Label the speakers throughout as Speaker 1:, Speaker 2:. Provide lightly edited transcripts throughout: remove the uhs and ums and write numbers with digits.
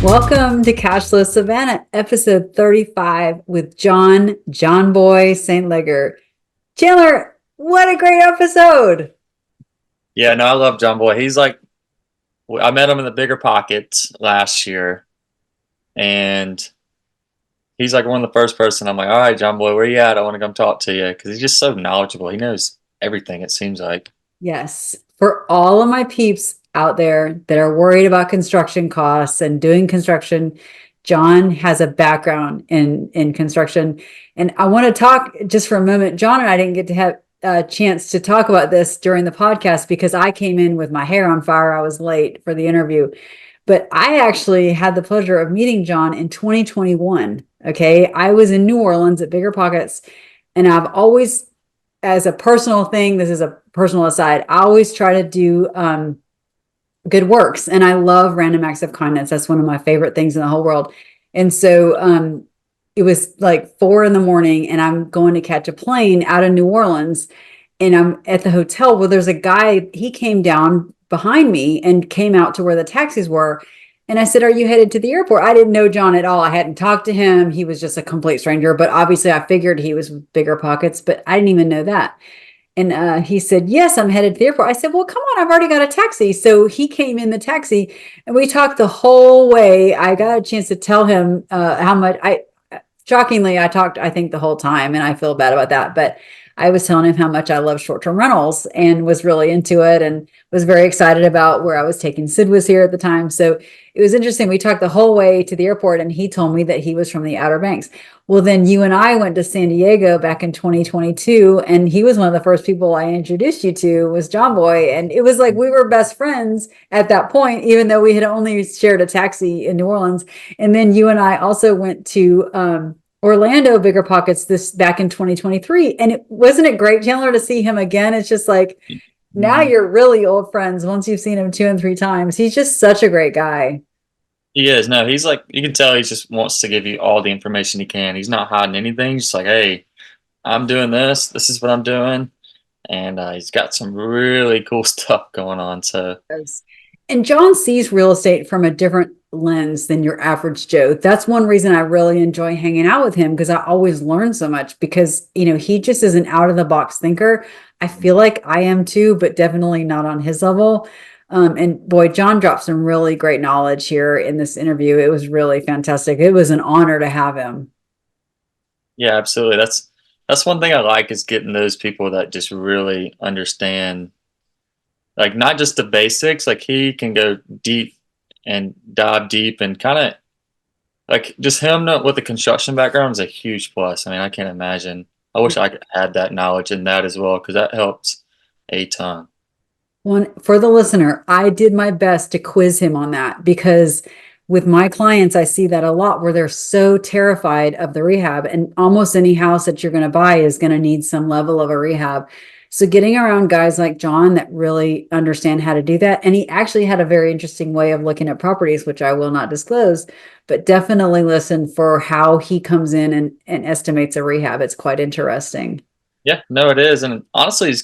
Speaker 1: Welcome to Cashless Savannah, episode 35 with John Boy St. Leger. Chandler, what a great episode.
Speaker 2: Yeah, no, I love John Boy. He's like, I met him in the Bigger Pockets last year, and he's like one of the first person I'm like, all right, John Boy, where you at? I want to come talk to you because he's just so knowledgeable. He knows everything, it seems like.
Speaker 1: Yes, for all of my peeps out there that are worried about construction costs and doing construction, John has a background in construction. And I want to talk just for a moment. John and I didn't get to have a chance to talk about this during the podcast because I came in with my hair on fire. I was late for the interview. But I actually had the pleasure of meeting John in 2021. Okay. I was in New Orleans at Bigger Pockets, and I've always, as a personal thing, this is a personal aside, I always try to do good works. And I love random acts of kindness. That's one of my favorite things in the whole world. And so it was like 4 a.m. and I'm going to catch a plane out of New Orleans. And I'm at the hotel. Well, there's a guy, he came down behind me and came out to where the taxis were. And I said, "Are you headed to the airport?" I didn't know John at all. I hadn't talked to him. He was just a complete stranger. But obviously, I figured he was Bigger Pockets, but I didn't even know that. And he said, "Yes, I'm headed to the airport." I said, "Well, come on, I've already got a taxi." So he came in the taxi and we talked the whole way. I got a chance to tell him how much shockingly, I talked, I think, the whole time, and I feel bad about that. But I was telling him how much I love short-term rentals and was really into it and was very excited about where I was taking Sid Was Here at the time. So it was interesting. We talked the whole way to the airport, and he told me that he was from the Outer Banks. Well, then you and I went to San Diego back in 2022, and he was one of the first people I introduced you to was John Boy. And it was like we were best friends at that point, even though we had only shared a taxi in New Orleans. And then you and I also went to Orlando Bigger Pockets this back in 2023. And it wasn't it great, Chandler, to see him again? It's just like now
Speaker 2: Mhm.
Speaker 1: you're really old friends once you've seen him 2 and 3 times. He's just such a great guy.
Speaker 2: He is. No, he's like, you can tell he just wants to give you all the information he can. He's not hiding anything. He's just like, hey, I'm doing this. This is what I'm doing. And he's got some really cool stuff going on. So,
Speaker 1: And John sees real estate from a different lens than your average Joe. That's one reason I really enjoy hanging out with him because I always learn so much because, he just is an out of the box thinker. I feel like I am too, but definitely not on his level. And boy, John dropped some really great knowledge here in this interview. It was really fantastic. It was an honor to have him.
Speaker 2: yeah, absolutely. That's one thing I like is getting those people that just really understand, like not just the basics. Like he can go deep and dive deep and kind of like just him with the construction background is a huge plus. I mean, I can't imagine. I wish I could add that knowledge in that as well because that helps a ton.
Speaker 1: One for the listener, I did my best to quiz him on that because with my clients, I see that a lot where they're so terrified of the rehab, and almost any house that you're going to buy is going to need some level of a rehab. So getting around guys like John that really understand how to do that. And he actually had a very interesting way of looking at properties, which I will not disclose, but definitely listen for how he comes in and estimates a rehab. It's quite interesting.
Speaker 2: Yeah, no, it is. And honestly, he's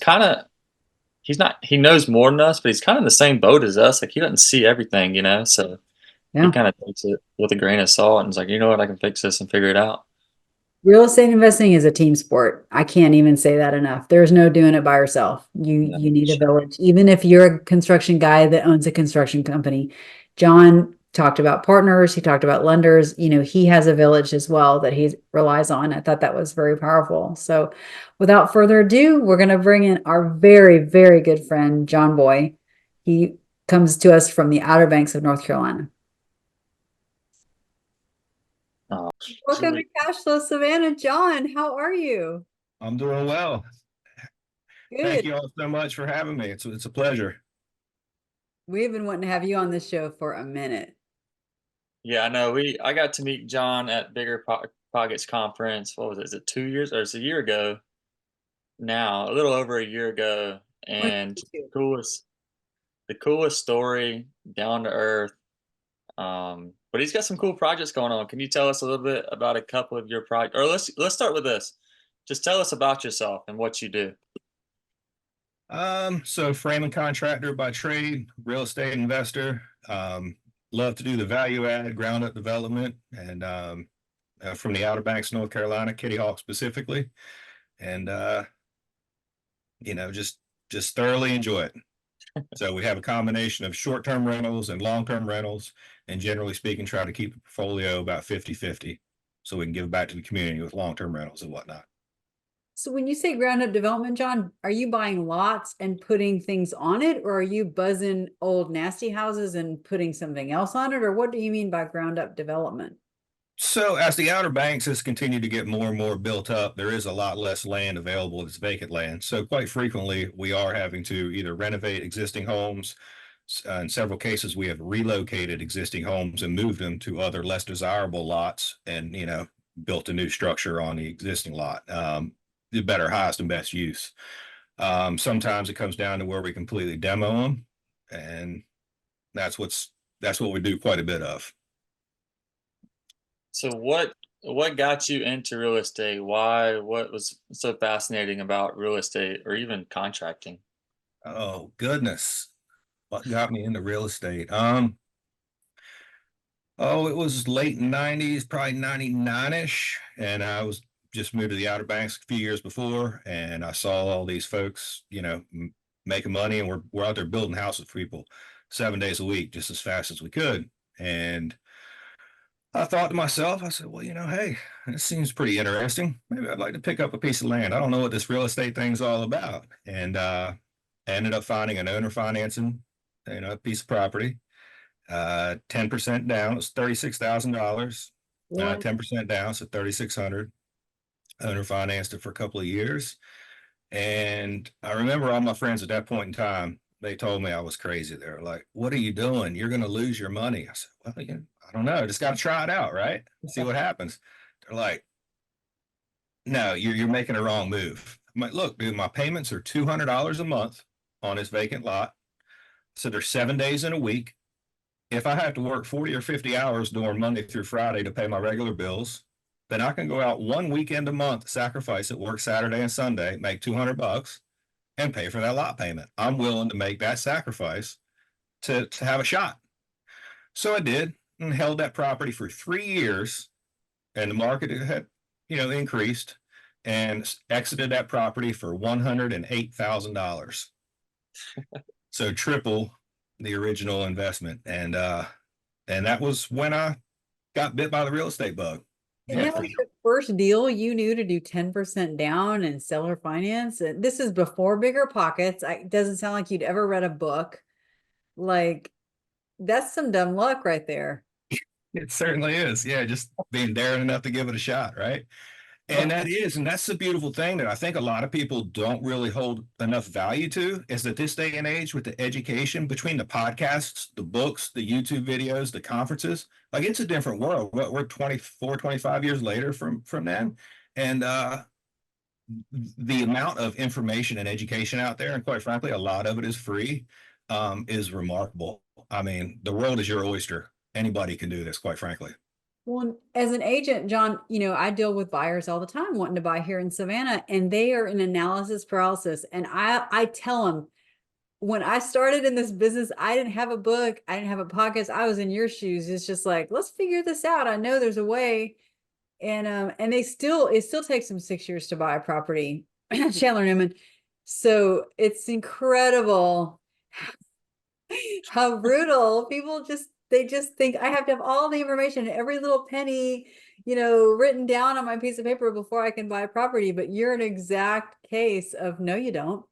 Speaker 2: not, he knows more than us, but he's kind of in the same boat as us. Like he doesn't see everything, So he
Speaker 1: Yeah.
Speaker 2: kind of takes it with a grain of salt and is like, you know what, I can fix this and figure it out.
Speaker 1: Real estate investing is a team sport. I can't even say that enough. There's no doing it by yourself. You
Speaker 2: No, for
Speaker 1: need a
Speaker 2: sure.
Speaker 1: village. Even if you're a construction guy that owns a construction company. John talked about partners, he talked about lenders, he has a village as well that he relies on. I thought that was very powerful. So, without further ado, we're going to bring in our very, very good friend John Boy. He comes to us from the Outer Banks of North Carolina.
Speaker 2: Oh,
Speaker 1: Welcome to
Speaker 2: sweet.
Speaker 1: Cashflow Savannah. John, how are you?
Speaker 3: I'm doing well. Thank
Speaker 1: Good.
Speaker 3: you all so much for having me. It's a pleasure.
Speaker 1: We've been wanting to have you on this show for a minute.
Speaker 2: Yeah, I know. I got to meet John at Pockets conference. What was it? Is it 2 years or it's a year ago now? A little over a year ago. And
Speaker 1: 2022.
Speaker 2: the coolest story, down to earth. But he's got some cool projects going on. Can you tell us a little bit about a couple of your projects? Or let's start with this. Just tell us about yourself and what you do.
Speaker 3: So framing contractor by trade, real estate investor. love to do the value add ground up development and from the Outer Banks, North Carolina, Kitty Hawk specifically. And just thoroughly enjoy it. So we have a combination of short-term rentals and long-term rentals, and generally speaking, try to keep the portfolio about 50-50 so we can give back to the community with long-term rentals and whatnot.
Speaker 1: So when you say ground up development, John, are you buying lots and putting things on it, or are you buzzing old nasty houses and putting something else on it? Or what do you mean by ground up development?
Speaker 3: So as the Outer Banks has continued to get more and more built up, there is a lot less land available that's vacant land. So quite frequently, we are having to either renovate existing homes. In several cases, we have relocated existing homes and moved them to other less desirable lots and, built a new structure on the existing lot. The better, highest and best use. Sometimes it comes down to where we completely demo them, and that's what we do quite a bit of.
Speaker 2: So what got you into real estate? Why? What was so fascinating about real estate or even contracting?
Speaker 3: Oh goodness, what got me into real estate? It was late 90s, probably 99-ish, and I was just moved to the Outer Banks a few years before, and I saw all these folks, making money, and we're out there building houses for people 7 days a week, just as fast as we could. And I thought to myself, I said, well, hey, this seems pretty interesting. Maybe I'd like to pick up a piece of land. I don't know what this real estate thing's all about. And I ended up finding an owner financing, a piece of property, 10% down. It was $36,000, 10% down, so 3,600. Owner financed it for a couple of years. And I remember all my friends at that point in time, they told me I was crazy. They were like, what are you doing? You're going to lose your money. I said, well, I don't know. I just got to try it out, right? See what happens. They're like, no, you're making a wrong move. I'm like, look, dude, my payments are $200 a month on this vacant lot. So there's 7 days in a week. If I have to work 40 or 50 hours during Monday through Friday to pay my regular bills, then I can go out one weekend a month, sacrifice it, work Saturday and Sunday, make $200 and pay for that lot payment. I'm willing to make that sacrifice to have a shot. So I did and held that property for 3 years, and the market had, increased, and exited that property for $108,000. So triple the original investment. And that was when I got bit by the real estate bug.
Speaker 1: And that was the first deal you knew to do 10% down and seller finance. And this is before Bigger Pockets. It doesn't sound like you'd ever read a book. Like, that's some dumb luck right there.
Speaker 3: It certainly is. Yeah, just being daring enough to give it a shot, right? And that's the beautiful thing that I think a lot of people don't really hold enough value to, is that this day and age with the education between the podcasts, the books, the YouTube videos, the conferences, like it's a different world. We're 24, 25 years later from then. And the amount of information and education out there, and quite frankly, a lot of it is free, is remarkable. I mean, the world is your oyster. Anybody can do this, quite frankly.
Speaker 1: Well, as an agent, John, I deal with buyers all the time wanting to buy here in Savannah, and they are in analysis paralysis. And I tell them, when I started in this business, I didn't have a book. I didn't have a podcast. I was in your shoes. It's just like, let's figure this out. I know there's a way. And it still takes them 6 years to buy a property, Chandler Newman. So it's incredible how brutal people they just think I have to have all the information, every little penny, written down on my piece of paper before I can buy a property. But you're an exact case of no, you don't.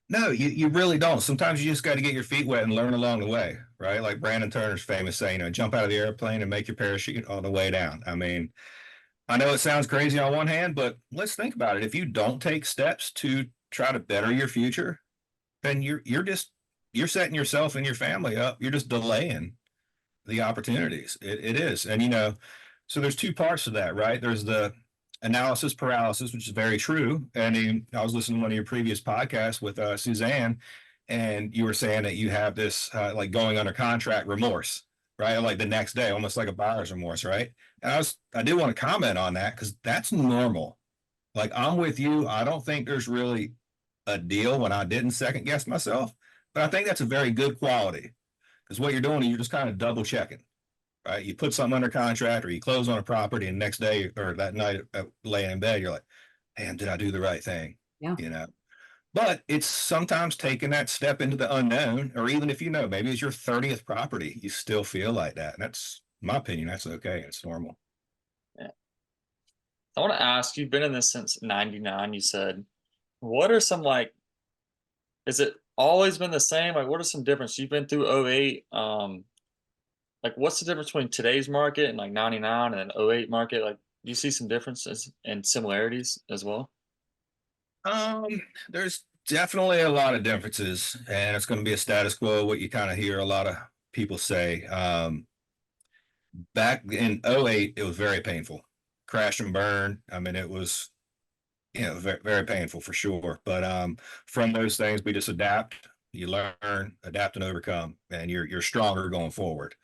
Speaker 3: No, you really don't. Sometimes you just got to get your feet wet and learn along the way, right? Like Brandon Turner's famous saying, jump out of the airplane and make your parachute on the way down. I mean, I know it sounds crazy on one hand, but let's think about it. If you don't take steps to try to better your future, then you're setting yourself and your family up. You're just delaying the opportunities. It is. And, so there's two parts to that, right? There's the analysis paralysis, which is very true. And I was listening to one of your previous podcasts with Suzanne, and you were saying that you have this like going under contract remorse, right? Like the next day, almost like a buyer's remorse, right? And I did want to comment on that because that's normal. Like I'm with you. I don't think there's really a deal when I didn't second guess myself, but I think that's a very good quality. Because what you're doing is you're just kind of double checking, right? You put something under contract or you close on a property, and next day or that night laying in bed, you're like, damn, did I do the right thing?
Speaker 1: Yeah.
Speaker 3: You know, but it's sometimes taking that step into the unknown, or even if you know, maybe it's your 30th property, you still feel like that. And that's, in my opinion, that's okay. It's normal.
Speaker 2: Yeah. I want to ask, you've been in this since 99, you said. What are some like, is it always been the same? Like, what are some differences? You've been through '08. Like, what's the difference between today's market and like 99 and then '08 market? Like, do you see some differences and similarities as well?
Speaker 3: There's definitely a lot of differences, and it's going to be a status quo, what you kind of hear a lot of people say. Back in '08, it was very painful. Crash and burn. I mean, it was, very, very painful for sure. But from those things, we just adapt. You learn, adapt, and overcome, and you're stronger going forward.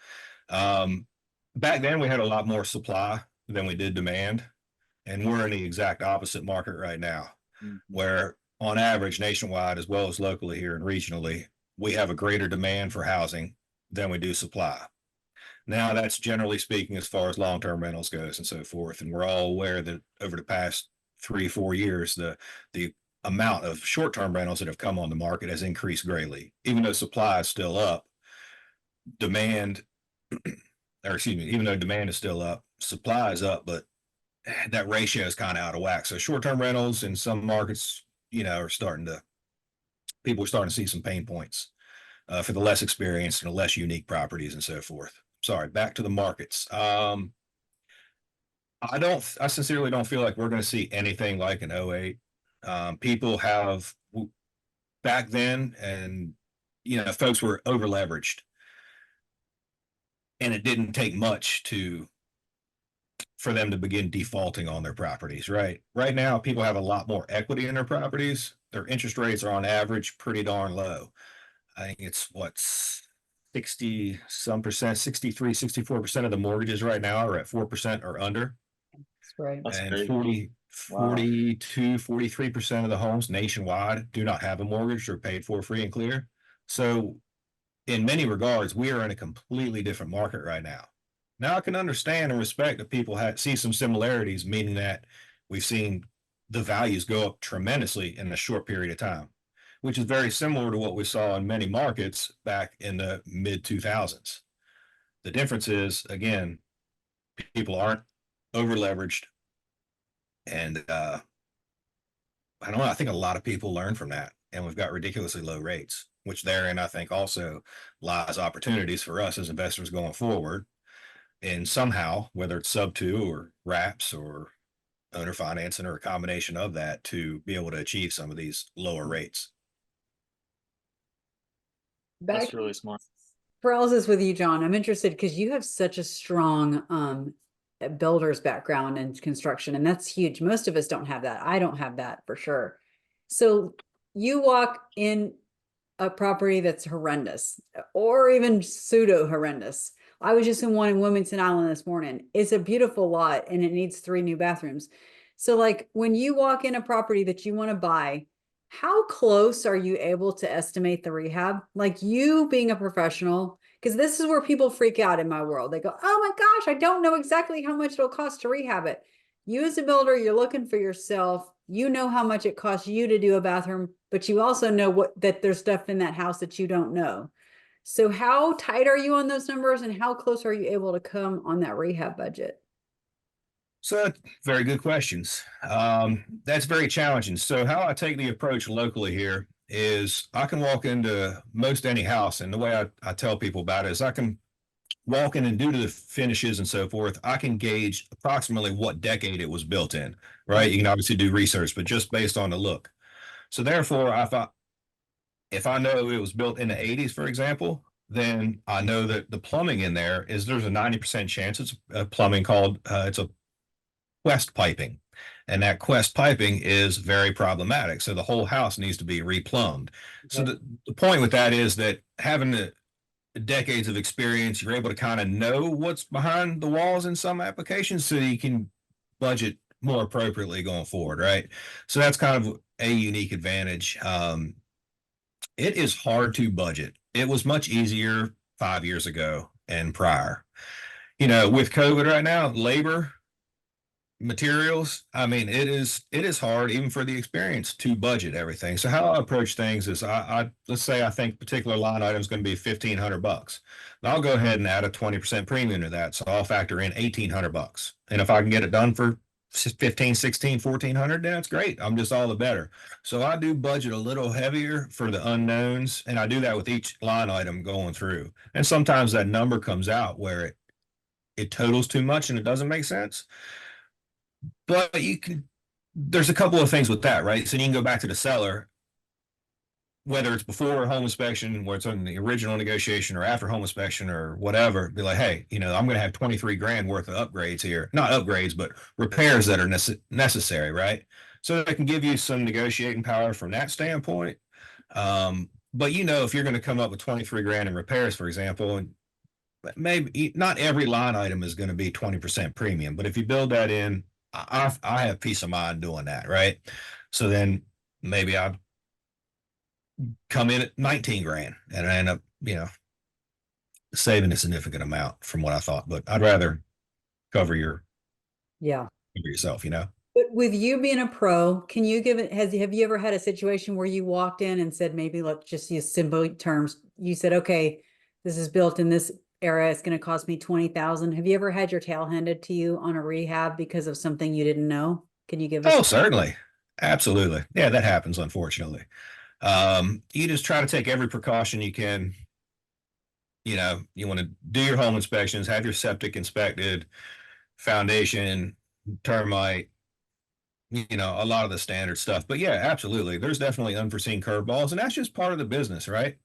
Speaker 3: Um, Back then, we had a lot more supply than we did demand, and we're in the exact opposite market right now,
Speaker 2: Mhm.
Speaker 3: where on average, nationwide as well as locally here and regionally, we have a greater demand for housing than we do supply. Now, that's generally speaking as far as long-term rentals goes and so forth. And we're all aware that over the past 3, 4 years, the amount of short-term rentals that have come on the market has increased greatly. Even though supply is still up, demand, or excuse me, even though demand is still up, supply is up, but that ratio is kind of out of whack. So short-term rentals in some markets, are people are starting to see some pain points for the less experienced and the less unique properties and so forth. Sorry, back to the markets. I sincerely don't feel like we're going to see anything like an '08. People have back then, and folks were over leveraged, and it didn't take much for them to begin defaulting on their properties. Right now, people have a lot more equity in their properties. Their interest rates are on average pretty darn low. I think it's what's 60 some percent, 63, 64% of the mortgages right now are at 4% or under.
Speaker 1: That's right.
Speaker 2: That's
Speaker 3: And
Speaker 2: crazy.
Speaker 3: 40,
Speaker 2: Wow.
Speaker 3: 42, 43% of the homes nationwide do not have a mortgage or paid for free and clear. So in many regards, we are in a completely different market right now. Now I can understand and respect that people see some similarities, meaning that we've seen the values go up tremendously in a short period of time, which is very similar to what we saw in many markets back in the mid 2000s. The difference is, again, people aren't over leveraged, and I don't know. I think a lot of people learn from that, and we've got ridiculously low rates, which therein I think also lies opportunities for us as investors going forward. And somehow, whether it's sub two or wraps or owner financing or a combination of that, to be able to achieve some of these lower rates.
Speaker 1: Back
Speaker 2: That's really smart.
Speaker 1: paralysis with you, John. I'm interested because you have such a strong builder's background and construction, and that's huge. Most of us don't have that. I don't have that for sure. So you walk in a property that's horrendous or even pseudo horrendous. I was just in one in Wilmington Island this morning. It's a beautiful lot and it needs 3 new bathrooms. So, like, when you walk in a property that you want to buy, how close are you able to estimate the rehab? Like, you being a professional, because this is where people freak out in my world. They go, oh my gosh, I don't know exactly how much it'll cost to rehab it. You, as a builder, you're looking for yourself. You know how much it costs you to do a bathroom, but you also know that there's stuff in that house that you don't know. So how tight are you on those numbers, and how close are you able to come on that rehab budget?
Speaker 3: So, very good questions. That's very challenging. So, how I take the approach locally here is I can walk into most any house, and the way I tell people about it is I can walk in, and due to the finishes and so forth, I can gauge approximately what decade it was built in, right? You can obviously do research, but just based on the look. So, therefore, if I know it was built in the '80s, for example, then I know that the plumbing in there's a 90% chance it's a plumbing called, it's a quest piping. And that quest piping is very problematic. So the whole house needs to be replumbed. So
Speaker 1: Okay.
Speaker 3: the point with that is that having the decades of experience, you're able to kind of know what's behind the walls in some applications so you can budget more appropriately going forward, right? So that's kind of a unique advantage. It is hard to budget. It was much easier 5 years ago and prior. You know, with COVID right now, labor, materials, I mean, it is hard even for the experience to budget everything. So how I approach things is I let's say I think particular line item is going to be $1,500. I'll go ahead and add a 20% premium to that. So I'll factor in $1,800. And if I can get it done for 15, 16, 1,400, then that's great. I'm just all the better. So I do budget a little heavier for the unknowns, and I do that with each line item going through. And sometimes that number comes out where it totals too much and it doesn't make sense. But there's a couple of things with that, right? So you can go back to the seller, whether it's before home inspection, where it's on the original negotiation, or after home inspection, or whatever. Be like, hey, I'm going to have 23 grand worth of upgrades here, not upgrades, but repairs that are necessary, right? So they can give you some negotiating power from that standpoint. But if you're going to come up with 23 grand in repairs, for example, and maybe not every line item is going to be 20% premium, but if you build that in, I have peace of mind doing that, right? So then maybe I come in at 19 grand and I end up, saving a significant amount from what I thought. But I'd rather cover yourself.
Speaker 1: But with you being a pro, can you have you ever had a situation where you walked in and said, maybe let's just use simple terms. You said, okay, this is built in this area, it's going to cost me 20,000. Have you ever had your tail handed to you on a rehab because of something you didn't know? Can you give us?
Speaker 3: Oh, certainly. Absolutely. Yeah, that happens, unfortunately. You just try to take every precaution you can. You want to do your home inspections, have your septic inspected, foundation, termite, a lot of the standard stuff. But yeah, absolutely. There's definitely unforeseen curveballs, and that's just part of the business, right?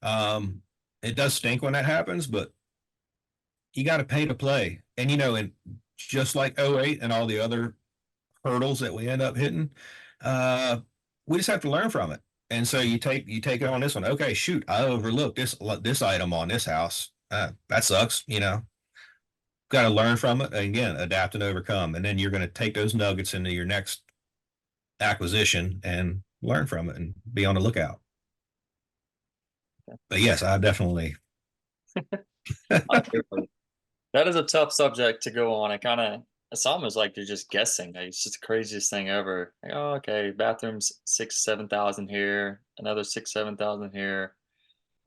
Speaker 3: It does stink when that happens, but you got to pay to play. And, and just like '08 and all the other hurdles that we end up hitting, we just have to learn from it. And so you take it on this one. Okay, shoot, I overlooked this item on this house. That sucks. Got to learn from it. And again, adapt and overcome. And then you're going to take those nuggets into your next acquisition and learn from it and be on the lookout. But yes, I definitely.
Speaker 2: That is a tough subject to go on. It's almost like you're just guessing. Like, it's just the craziest thing ever. Like, oh, okay, bathrooms 6,000-7,000 here, another 6,000-7,000 here.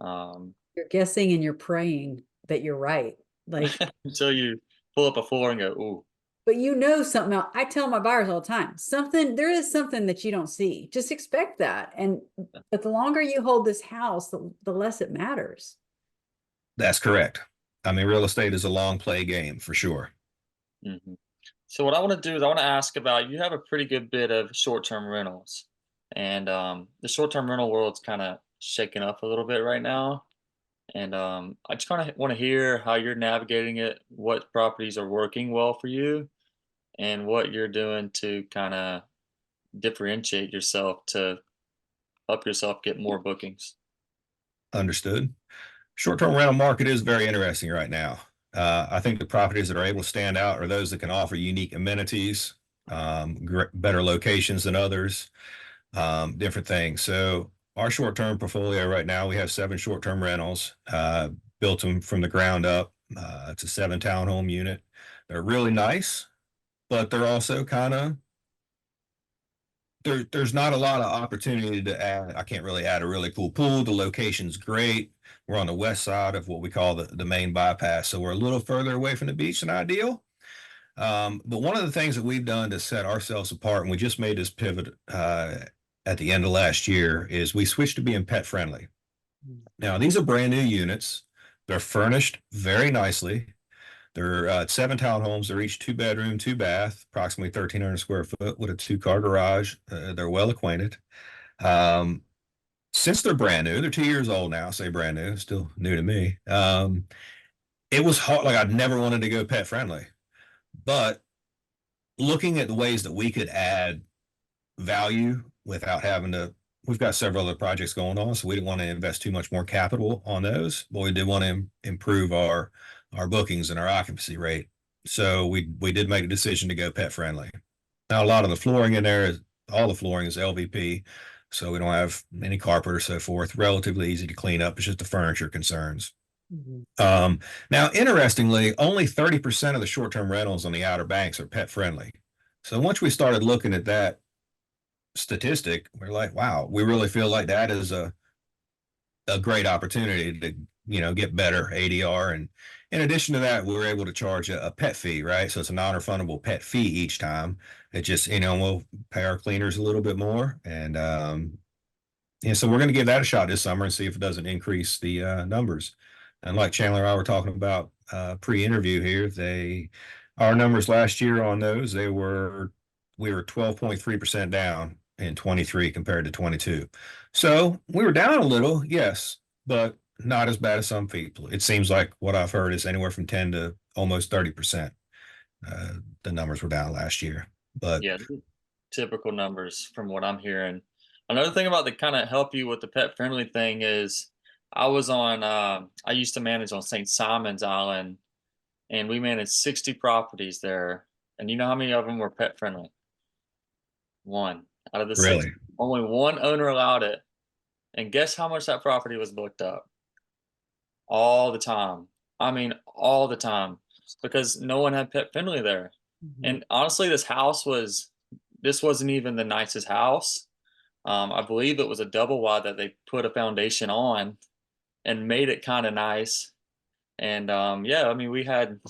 Speaker 1: You're guessing and you're praying that you're right. Like
Speaker 2: until you pull up a floor and go, ooh.
Speaker 1: But something else. I tell my buyers all the time, there is something that you don't see. Just expect that. But the longer you hold this house, the less it matters.
Speaker 3: That's correct. I mean, real estate is a long play game for sure.
Speaker 2: Mm-hmm. So what I want to do is I want to ask about, you have a pretty good bit of short-term rentals, and the short-term rental world's kind of shaking up a little bit right now. And I just kind of want to hear how you're navigating it, what properties are working well for you, and what you're doing to kind of differentiate yourself to help yourself get more bookings.
Speaker 3: Understood. Short-term rental market is very interesting right now. I think the properties that are able to stand out are those that can offer unique amenities, better locations than others, different things. So our short-term portfolio right now, we have 7 short-term rentals, built them from the ground up. It's a 7 townhome unit. They're really nice, but they're also kind of, there's not a lot of opportunity to add. I can't really add a really cool pool. The location's great. We're on the west side of what we call the main bypass. So we're a little further away from the beach than ideal. But one of the things that we've done to set ourselves apart, and we just made this pivot at the end of last year, is we switched to being pet friendly. Now, these are brand new units. They're furnished very nicely. They're 7 townhomes. They're each 2-bedroom, 2-bath, approximately 1,300 square foot with a 2-car garage. They're well acquainted. Since they're brand new, they're 2 years old now. I say brand new, still new to me. It was hard. Like, I'd never wanted to go pet friendly, but looking at the ways that we could add value without having to, we've got several other projects going on, so we didn't want to invest too much more capital on those, but we did want to improve our bookings and our occupancy rate. So we did make a decision to go pet friendly. Now, a lot of the flooring in there all the flooring is LVP, so we don't have any carpet or so forth. Relatively easy to clean up. It's just the furniture concerns.
Speaker 1: Mhm.
Speaker 3: Now, interestingly, only 30% of the short-term rentals on the Outer Banks are pet friendly. So once we started looking at that statistic, we're like, wow, we really feel like that is a great opportunity to, get better ADR. And in addition to that, we're able to charge a pet fee, right? So it's a non-refundable pet fee each time. It just, we'll pay our cleaners a little bit more. And so we're going to give that a shot this summer and see if it doesn't increase the numbers. And like Chandler and I were talking about pre-interview here, our numbers last year on those, we were 12.3% down in 23 compared to 22. So we were down a little, yes, but not as bad as some people. It seems like what I've heard is anywhere from 10 to almost 30%. The numbers were down last year, but
Speaker 2: Yeah, typical numbers from what I'm hearing. Another thing about the kind of help you with the pet friendly thing is I used to manage on St. Simon's Island, and we managed 60 properties there. And you know how many of them were pet friendly? One out of the six.
Speaker 3: really,
Speaker 2: Only one owner allowed it. And guess how much that property was booked up? All the time. I mean, all the time. Because no one had pet friendly there.
Speaker 1: Mhm.
Speaker 2: And honestly, this wasn't even the nicest house. I believe it was a double wide that they put a foundation on and made it kind of nice. And yeah, I mean, we had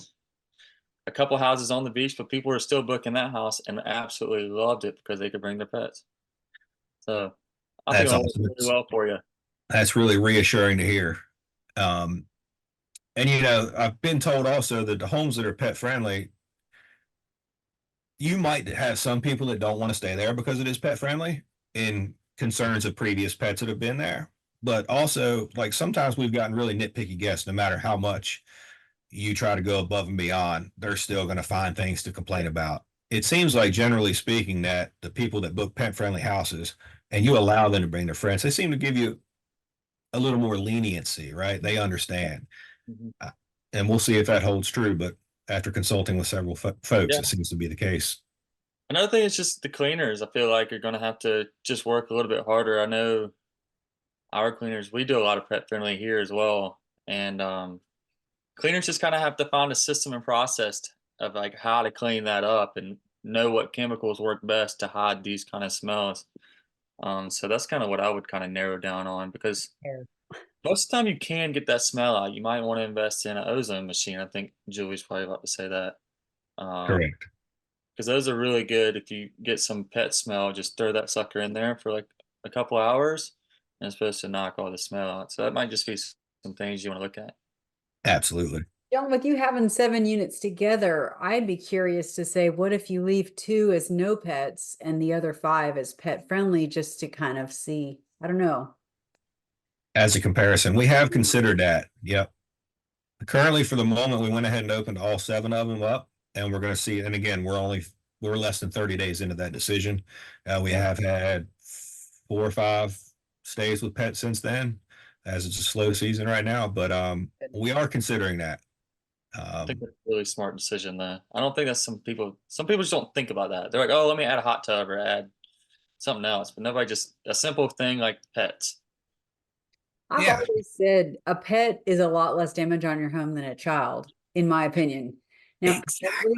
Speaker 2: a couple houses on the beach, but people were still booking that house and absolutely loved it because they could bring their pets. So I think
Speaker 3: that's
Speaker 2: it'll work
Speaker 3: awesome.
Speaker 2: really well for you.
Speaker 3: That's really reassuring to hear. Um, and I've been told also that the homes that are pet friendly, you might have some people that don't want to stay there because it is pet friendly in concerns of previous pets that have been there. But also, like sometimes we've gotten really nitpicky guests, no matter how much you try to go above and beyond, they're still going to find things to complain about. It seems like, generally speaking, that the people that book pet friendly houses and you allow them to bring their friends, they seem to give you a little more leniency, right? They understand.
Speaker 2: Mhm.
Speaker 3: Uh, and we'll see if that holds true. But after consulting with several folks,
Speaker 2: Yeah.
Speaker 3: it seems to be the case.
Speaker 2: Another thing is just the cleaners. I feel like you're going to have to just work a little bit harder. I know our cleaners, we do a lot of pet friendly here as well. And cleaners just kind of have to find a system and process of like how to clean that up and know what chemicals work best to hide these kind of smells. So that's kind of what I would kind of narrow down on because
Speaker 1: Fair.
Speaker 2: most of the time you can get that smell out. You might want to invest in an ozone machine. I think Julie's probably about to say that.
Speaker 3: Correct.
Speaker 2: Because those are really good. If you get some pet smell, just throw that sucker in there for like a couple hours, and it's supposed to knock all the smell out. So that might just be some things you want to look at.
Speaker 3: Absolutely.
Speaker 1: John, with you having 7 units together, I'd be curious to say, what if you leave 2 as no pets and the other 5 as pet friendly, just to kind of see? I don't know.
Speaker 3: As a comparison, we have considered that. Yep. Currently, for the moment, we went ahead and opened all 7 of them up, and we're going to see. And again, we're less than 30 days into that decision. We have had 4 or 5 stays with pets since then, as it's a slow season right now. But we are considering that.
Speaker 2: I think
Speaker 3: Um,
Speaker 2: that's a really smart decision there. I don't think that's some people. Some people just don't think about that. They're like, "Oh, let me add a hot tub or add something else," but nobody just a simple thing like pets.
Speaker 1: I've
Speaker 3: yeah,
Speaker 1: always said a pet is a lot less damage on your home than a child, in my opinion. Now,
Speaker 3: exactly.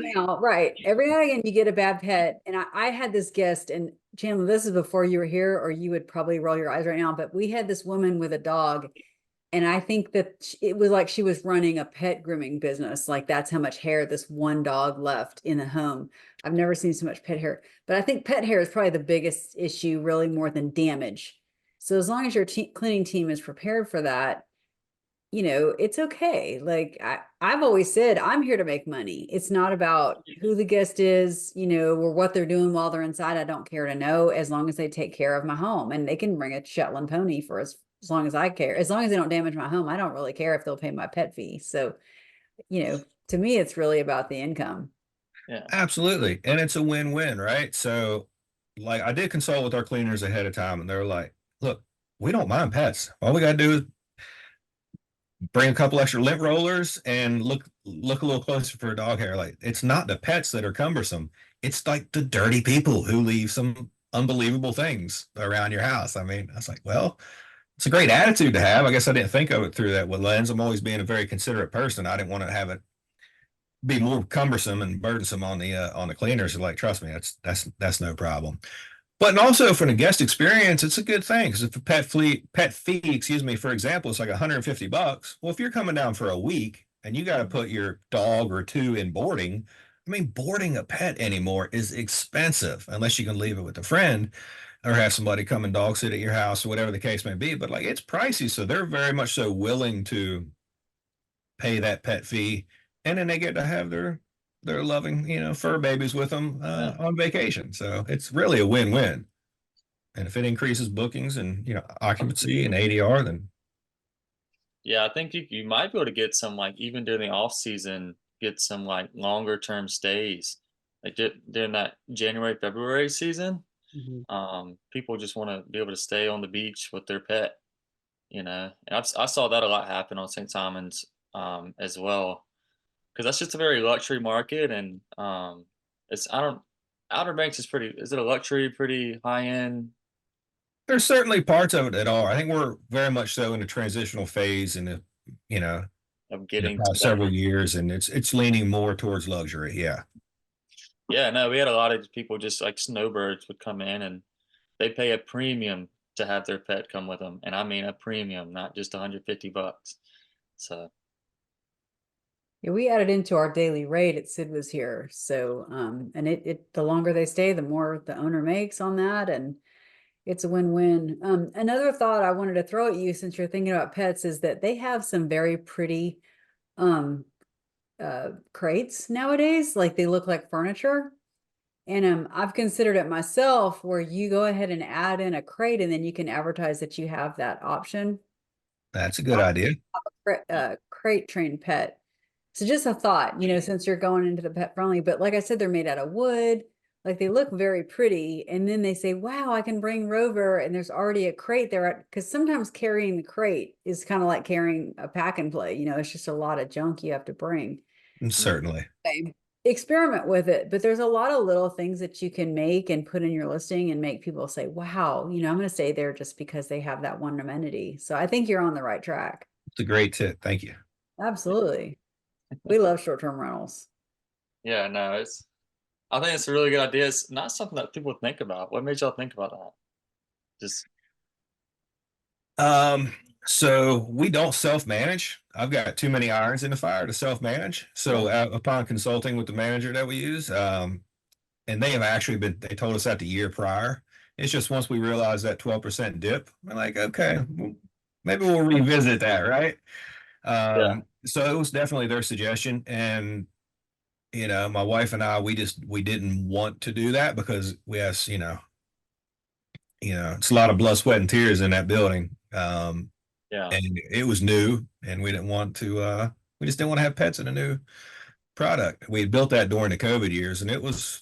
Speaker 1: every now and again, you get a bad pet. And I had this guest, and Chandler, this is before you were here, or you would probably roll your eyes right now, but we had this woman with a dog. And I think that it was like she was running a pet grooming business. Like that's how much hair this one dog left in the home. I've never seen so much pet hair, but I think pet hair is probably the biggest issue, really more than damage. So as long as your cleaning team is prepared for that, it's okay. Like I've always said, I'm here to make money. It's not about who the guest is, or what they're doing while they're inside. I don't care to know as long as they take care of my home, and they can bring a Shetland pony for as long as I care. As long as they don't damage my home, I don't really care if they'll pay my pet fee. So, to me, it's really about the income.
Speaker 2: Yeah,
Speaker 3: Absolutely. And it's a win-win, right? So, like, I did consult with our cleaners ahead of time, and they were like, look, we don't mind pets. All we got to do is bring a couple extra lint rollers and look a little closer for a dog hair. Like, it's not the pets that are cumbersome. It's like the dirty people who leave some unbelievable things around your house. I mean, I was like, well, it's a great attitude to have. I guess I didn't think of it through that lens. I'm always being a very considerate person. I didn't want to have it be more cumbersome and burdensome on the cleaners. Like, trust me, that's no problem. But also for the guest experience, it's a good thing because if a pet fee, excuse me, for example, it's like $150. Well, if you're coming down for a week and you got to put your dog or two in boarding, I mean, boarding a pet anymore is expensive unless you can leave it with a friend or have somebody come and dog sit at your house or whatever the case may be. But like, it's pricey, so they're very much so willing to pay that pet fee, and then they get to have their loving, fur babies with them
Speaker 2: Yeah.
Speaker 3: on vacation. So it's really a win-win. And if it increases bookings and occupancy and ADR, then
Speaker 2: Yeah, I think you might be able to get some, like, even during the off season, get some like longer term stays. Like during that January, February season,
Speaker 1: Mhm.
Speaker 2: people just want to be able to stay on the beach with their pet, And I saw that a lot happen on St. Simons, as well, because that's just a very luxury market, and it's I don't Outer Banks is pretty. Is it a luxury, pretty high end
Speaker 3: there's certainly parts of it that are. I think we're very much so in a transitional phase in you know,
Speaker 2: of
Speaker 3: in the
Speaker 2: getting to
Speaker 3: past
Speaker 2: that?
Speaker 3: several years, and it's leaning more towards luxury. Yeah.
Speaker 2: Yeah, no, we had a lot of people, just like snowbirds, would come in and they pay a premium to have their pet come with them, and I mean a premium, not just $150. So
Speaker 1: Yeah, we added into our daily rate at Sid Was Here. So, and it the longer they stay, the more the owner makes on that, and it's a win-win. Another thought I wanted to throw at you since you're thinking about pets is that they have some very pretty um crates nowadays. Like they look like furniture. And I've considered it myself where you go ahead and add in a crate and then you can advertise that you have that option.
Speaker 3: That's a good idea.
Speaker 1: Crate trained pet. So just a thought, since you're going into the pet friendly, but like I said, they're made out of wood, like they look very pretty. And then they say, wow, I can bring Rover, and there's already a crate there. Because sometimes carrying the crate is kind of like carrying a pack and play, it's just a lot of junk you have to bring.
Speaker 3: Certainly.
Speaker 1: Okay. Experiment with it, but there's a lot of little things that you can make and put in your listing and make people say, wow, I'm going to stay there just because they have that one amenity. So I think you're on the right track.
Speaker 3: It's a great tip. Thank you.
Speaker 1: Absolutely. We love short-term rentals.
Speaker 2: yeah, no, I think it's a really good idea. It's not something that people think about. What made y'all think about that? Just
Speaker 3: Um, so we don't self-manage. I've got too many irons in the fire to self-manage. So upon consulting with the manager that we use, and they have actually they told us that the year prior. It's just once we realized that 12% dip, we're like, okay, well, maybe we'll revisit that, right?
Speaker 2: yeah,
Speaker 3: So it was definitely their suggestion. And, my wife and I, we didn't want to do that because we have, it's a lot of blood, sweat, and tears in that building.
Speaker 2: yeah,
Speaker 3: And it was new, and we didn't want to. We just didn't want to have pets in a new product. We had built that during the COVID years, and it was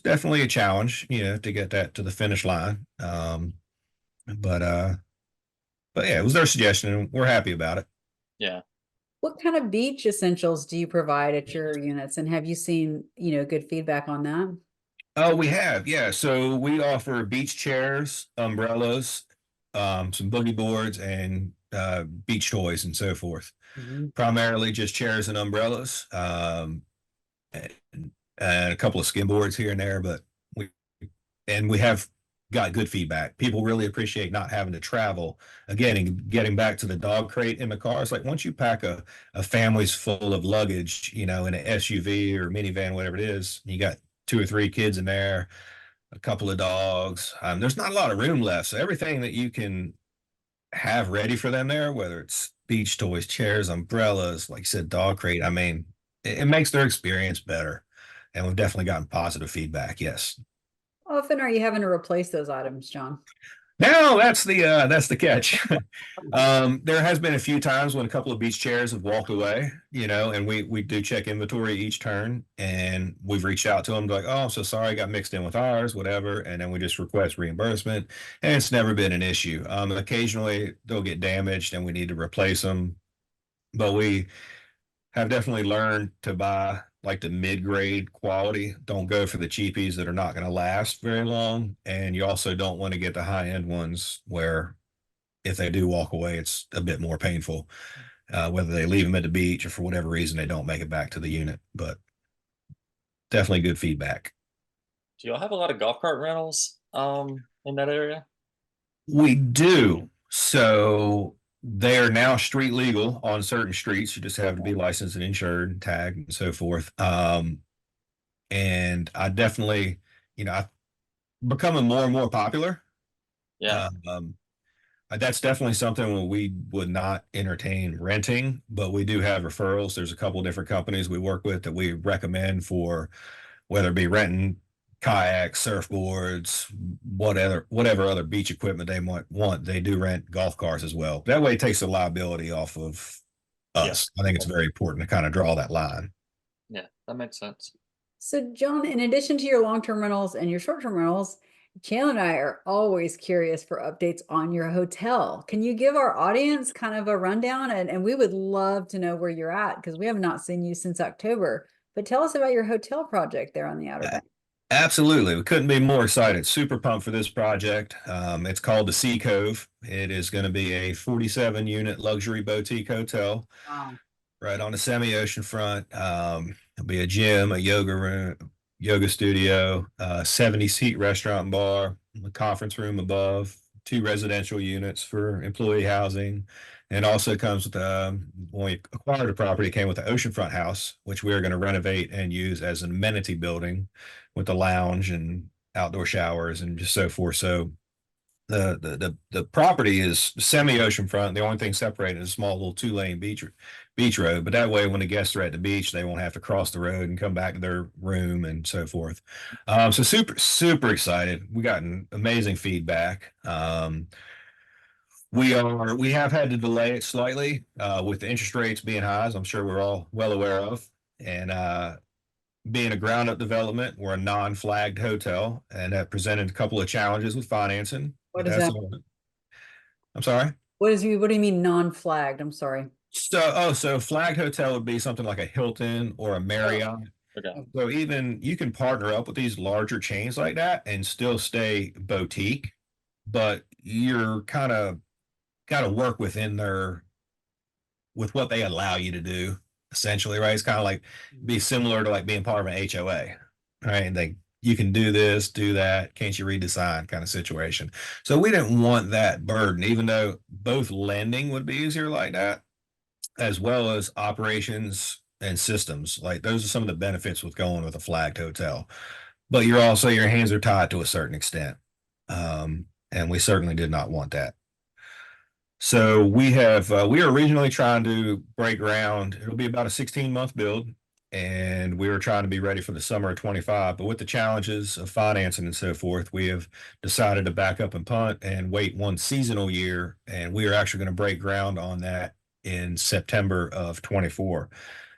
Speaker 3: definitely a challenge, to get that to the finish line. But but yeah, it was their suggestion, and we're happy about it.
Speaker 2: yeah.
Speaker 1: What kind of beach essentials do you provide at your units? And have you seen, good feedback on that?
Speaker 3: Oh, we have, yeah. So we offer beach chairs, umbrellas, some boogie boards, and beach toys and so forth.
Speaker 1: Mhm.
Speaker 3: Primarily just chairs and umbrellas, and, and a couple of skim boards here and there. But we we have got good feedback. People really appreciate not having to travel. Again, and getting back to the dog crate in the car, it's like once you pack a family's full of luggage, in an SUV or minivan, whatever it is, you got two or three kids in there, a couple of dogs. There's not a lot of room left. So everything that you can have ready for them there, whether it's beach toys, chairs, umbrellas, like you said, dog crate, I mean, it makes their experience better. And we've definitely gotten positive feedback. Yes.
Speaker 1: How often are you having to replace those items, John?
Speaker 3: Now that's the catch. There has been a few times when a couple of beach chairs have walked away, and we do check inventory each turn, and we've reached out to them like, oh, I'm so sorry, got mixed in with ours, whatever, and then we just request reimbursement, and it's never been an issue. Occasionally they'll get damaged and we need to replace them, but we have definitely learned to buy like the mid-grade quality. Don't go for the cheapies that are not going to last very long. And you also don't want to get the high-end ones where if they do walk away, it's a bit more painful, whether they leave them at the beach or for whatever reason they don't make it back to the unit. But definitely good feedback.
Speaker 2: Do y'all have a lot of golf cart rentals in that area?
Speaker 3: We do. So they are now street legal on certain streets. You just have to be licensed and insured and tagged and so forth. And I definitely, I becoming more and more popular.
Speaker 2: Yeah.
Speaker 3: That's definitely something where we would not entertain renting, but we do have referrals. There's a couple of different companies we work with that we recommend for whether it be renting kayaks, surfboards, whatever other beach equipment they might want. They do rent golf cars as well. That way it takes the liability off of us. I think it's very important to kind of draw that line.
Speaker 2: Yeah, that makes sense.
Speaker 1: So, John, in addition to your long-term rentals and your short-term rentals, Chandler and I are always curious for updates on your hotel. Can you give our audience kind of a rundown? And we would love to know where you're at because we have not seen you since October. But tell us about your hotel project there on the Outer Banks.
Speaker 3: Absolutely. We couldn't be more excited. Super pumped for this project. It's called the Sea Cove. It is going to be a 47 unit luxury boutique hotel.
Speaker 1: Wow.
Speaker 3: Right on the semi-ocean front. There'll be a gym, a yoga room, yoga studio, 70-seat restaurant and bar, a conference room above, 2 residential units for employee housing, and also comes with when we acquired the property, it came with the oceanfront house, which we are going to renovate and use as an amenity building with a lounge and outdoor showers and just so forth. So the property is semi-ocean front. The only thing separated is a small little 2-lane beach road. But that way, when the guests are at the beach, they won't have to cross the road and come back to their room and so forth. So super excited. We gotten amazing feedback. We have had to delay it slightly with the interest rates being high, as I'm sure we're all well aware of, and being a ground up development, we're a non-flagged hotel, and that presented a couple of challenges with financing.
Speaker 1: What is that?
Speaker 3: I'm sorry.
Speaker 1: What do you mean non-flagged? I'm sorry.
Speaker 3: So flagged hotel would be something like a Hilton or a Marriott.
Speaker 2: Okay.
Speaker 3: So even you can partner up with these larger chains like that and still stay boutique, but you're kind of got to work with what they allow you to do, essentially, right? It's kind of like be similar to like being part of an HOA, right? And you can do this, do that. Can't you read the sign kind of situation? So we didn't want that burden, even though both lending would be easier like that, as well as operations and systems. Like those are some of the benefits with going with a flagged hotel. But your hands are tied to a certain extent. And we certainly did not want that. So we are originally trying to break ground. It'll be about a 16-month build, and we were trying to be ready for the summer of 25. But with the challenges of financing and so forth, we have decided to back up and punt and wait one seasonal year. And we are actually going to break ground on that in September of 24.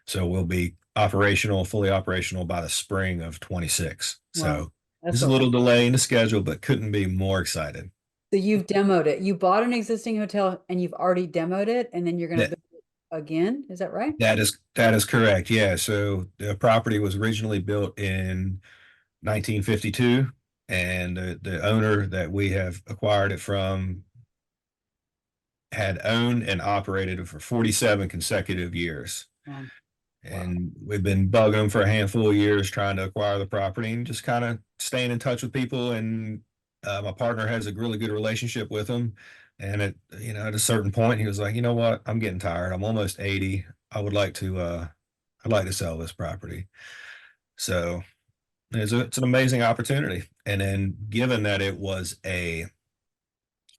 Speaker 3: So we'll be fully operational by the spring of 26.
Speaker 1: Wow.
Speaker 3: So there's a little delay in the schedule, but couldn't be more excited.
Speaker 1: So you've demoed it. You bought an existing hotel and you've already demoed it, and then you're going to build it again. Is that right?
Speaker 3: That is correct. Yeah. So the property was originally built in 1952, and the owner that we have acquired it from had owned and operated it for 47 consecutive years.
Speaker 1: Wow.
Speaker 3: And we've been bugging them for a handful of years trying to acquire the property and just kind of staying in touch with people. And my partner has a really good relationship with them. And at a certain point, he was like, you know what? I'm getting tired. I'm almost 80. I'd like to sell this property. So it's an amazing opportunity. And then given that it was an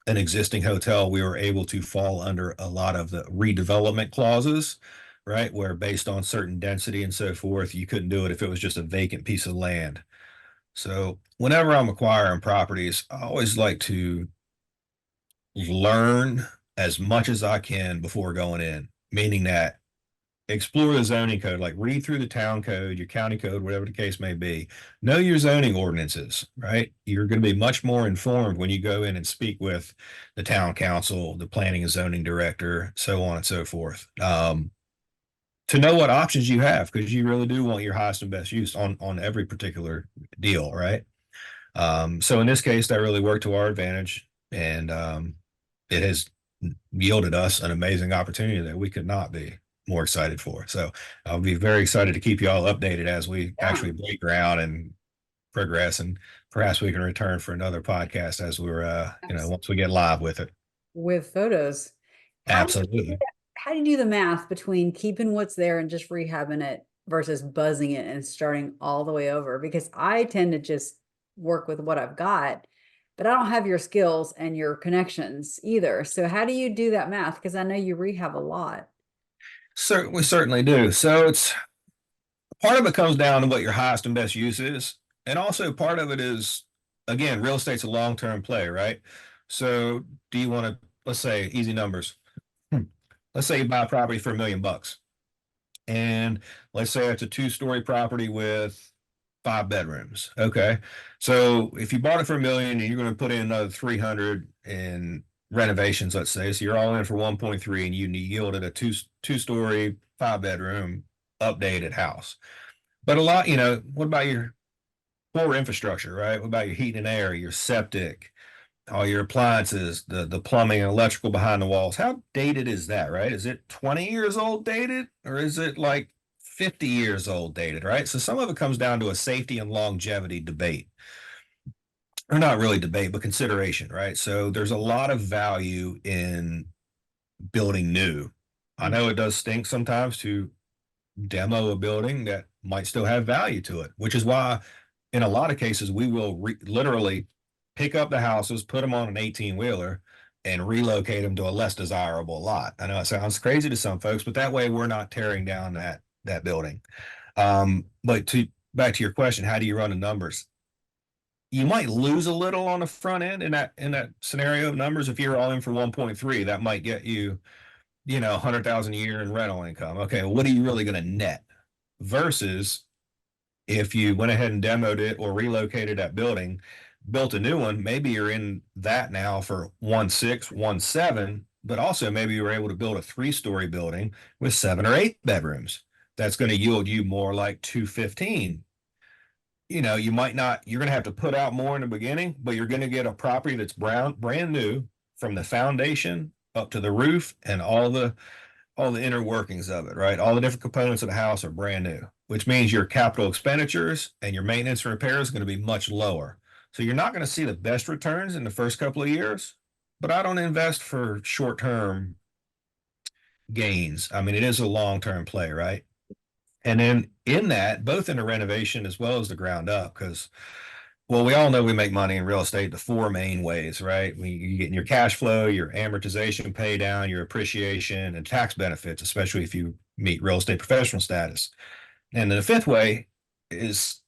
Speaker 3: existing hotel, we were able to fall under a lot of the redevelopment clauses, right? Where based on certain density and so forth, you couldn't do it if it was just a vacant piece of land. So whenever I'm acquiring properties, I always like to learn as much as I can before going in, meaning that explore the zoning code, like read through the town code, your county code, whatever the case may be. Know your zoning ordinances, right? You're going to be much more informed when you go in and speak with the town council, the planning and zoning director, so on and so forth. To know what options you have, because you really do want your highest and best use on every particular deal, right? So in this case, that really worked to our advantage, and it has yielded us an amazing opportunity that we could not be more excited for. So I'll be very excited to keep you all updated as we actually break ground and progress, and perhaps we can return for another podcast as we're once we get live with it.
Speaker 1: With photos. How do you do
Speaker 3: Absolutely.
Speaker 1: that? How do you do the math between keeping what's there and just rehabbing it versus buzzing it and starting all the way over? Because I tend to just work with what I've got, but I don't have your skills and your connections either. So how do you do that math? Because I know you rehab a lot.
Speaker 3: We certainly do. So it's part of it comes down to what your highest and best use is. And also part of it is, again, real estate's a long-term play, right? So do you want to, let's say easy numbers. Let's say you buy a property for $1 million. And let's say it's a 2-story property with 5 bedrooms. Okay. So if you bought it for $1 million and you're going to put in another 300 in renovations, let's say, so you're all in for 1.3 and you yielded a two-story, 5 bedroom updated house. But a lot, what about your core infrastructure, right? What about your heat and air, your septic, all your appliances, the plumbing and electrical behind the walls? How dated is that, right? Is it 20 years old dated, or is it like 50 years old dated, right? So some of it comes down to a safety and longevity debate, or not really debate, but consideration, right? So there's a lot of value in building new. I know it does stink sometimes to demo a building that might still have value to it, which is why in a lot of cases we will literally pick up the houses, put them on an 18-wheeler and relocate them to a less desirable lot. I know it sounds crazy to some folks, but that way we're not tearing down that building. But back to your question, how do you run the numbers? You might lose a little on the front end in that scenario of numbers. If you're all in for 1.3, that might get you 100,000 a year in rental income. Okay, well, what are you really going to net? Versus if you went ahead and demoed it or relocated that building, built a new one, maybe you're in that now for 1.6, 1.7, but also maybe you were able to build a 3-story building with 7 or 8 bedrooms. That's going to yield you more like 215. You might not, you're going to have to put out more in the beginning, but you're going to get a property that's brand new from the foundation up to the roof and all the inner workings of it, right? All the different components of the house are brand new, which means your capital expenditures and your maintenance and repairs is going to be much lower. So you're not going to see the best returns in the first couple of years, but I don't invest for short-term gains. I mean, it is a long-term play, right? And then in that, both in the renovation as well as the ground up, because well, we all know we make money in real estate the 4 main ways, right? You get your cash flow, your amortization pay down, your appreciation, and tax benefits, especially if you meet real estate professional status. And then the 5th way is,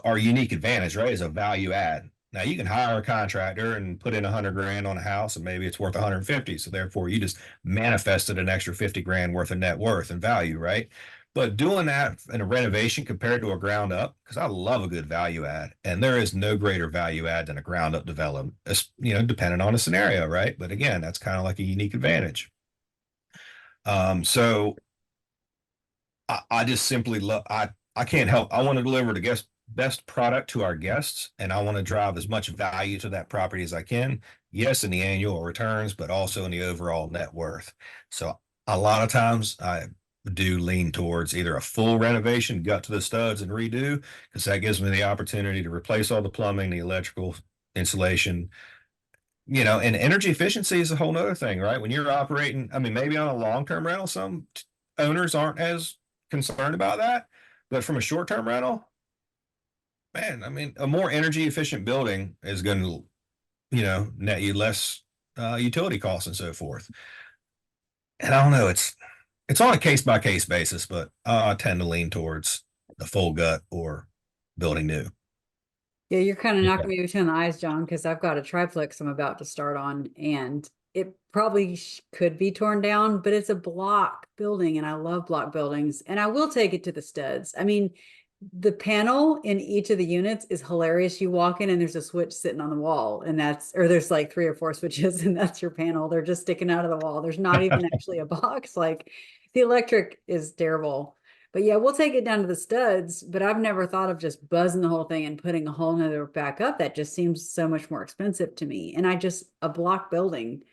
Speaker 3: our unique advantage, right? Is a value add. Now you can hire a contractor and put in 100 grand on a house and maybe it's worth 150. So therefore you just manifested an extra 50 grand worth of net worth and value, right? But doing that in a renovation compared to a ground up, because I love a good value add, and there is no greater value add than a ground up development, depending on the scenario, right? But again, that's kind of like a unique advantage. So I just simply love, I can't help. I want to deliver the best product to our guests, and I want to drive as much value to that property as I can. Yes, in the annual returns, but also in the overall net worth. So a lot of times I do lean towards either a full renovation, gut to the studs and redo, because that gives me the opportunity to replace all the plumbing, the electrical insulation, and energy efficiency is a whole nother thing, right? When you're operating, I mean, maybe on a long-term rental, some owners aren't as concerned about that, but from a short-term rental, man, I mean, a more energy efficient building is going to, net you less utility costs and so forth. And I don't know, it's on a case by case basis, but I tend to lean towards the full gut or building new.
Speaker 1: Yeah, you're kind of
Speaker 3: Yeah.
Speaker 1: knocking me between the eyes, John, because I've got a triplex I'm about to start on, and it probably could be torn down, but it's a block building, and I love block buildings, and I will take it to the studs. I mean, the panel in each of the units is hilarious. You walk in and there's a switch sitting on the wall, and or there's like 3 or 4 switches, and that's your panel. They're just sticking out of the wall. There's not even actually a box. Like the electric is terrible. But yeah, we'll take it down to the studs, but I've never thought of just buzzing the whole thing and putting a whole nother back up. That just seems so much more expensive to me. And a block building,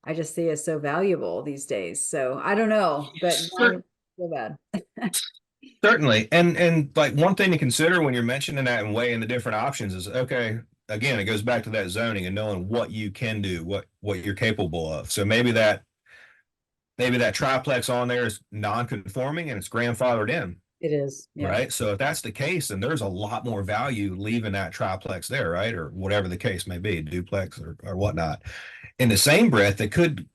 Speaker 1: I just see as so valuable these days. So I don't know, but now I feel bad.
Speaker 3: Certainly. And like one thing to consider when you're mentioning that and weighing the different options is okay, again, it goes back to that zoning and knowing what you can do, what you're capable of. So maybe that triplex on there is non-conforming and it's grandfathered in,
Speaker 1: It is. Yeah.
Speaker 3: right? So if that's the case, then there's a lot more value leaving that triplex there, right? Or whatever the case may be, duplex or whatnot. In the same breath, the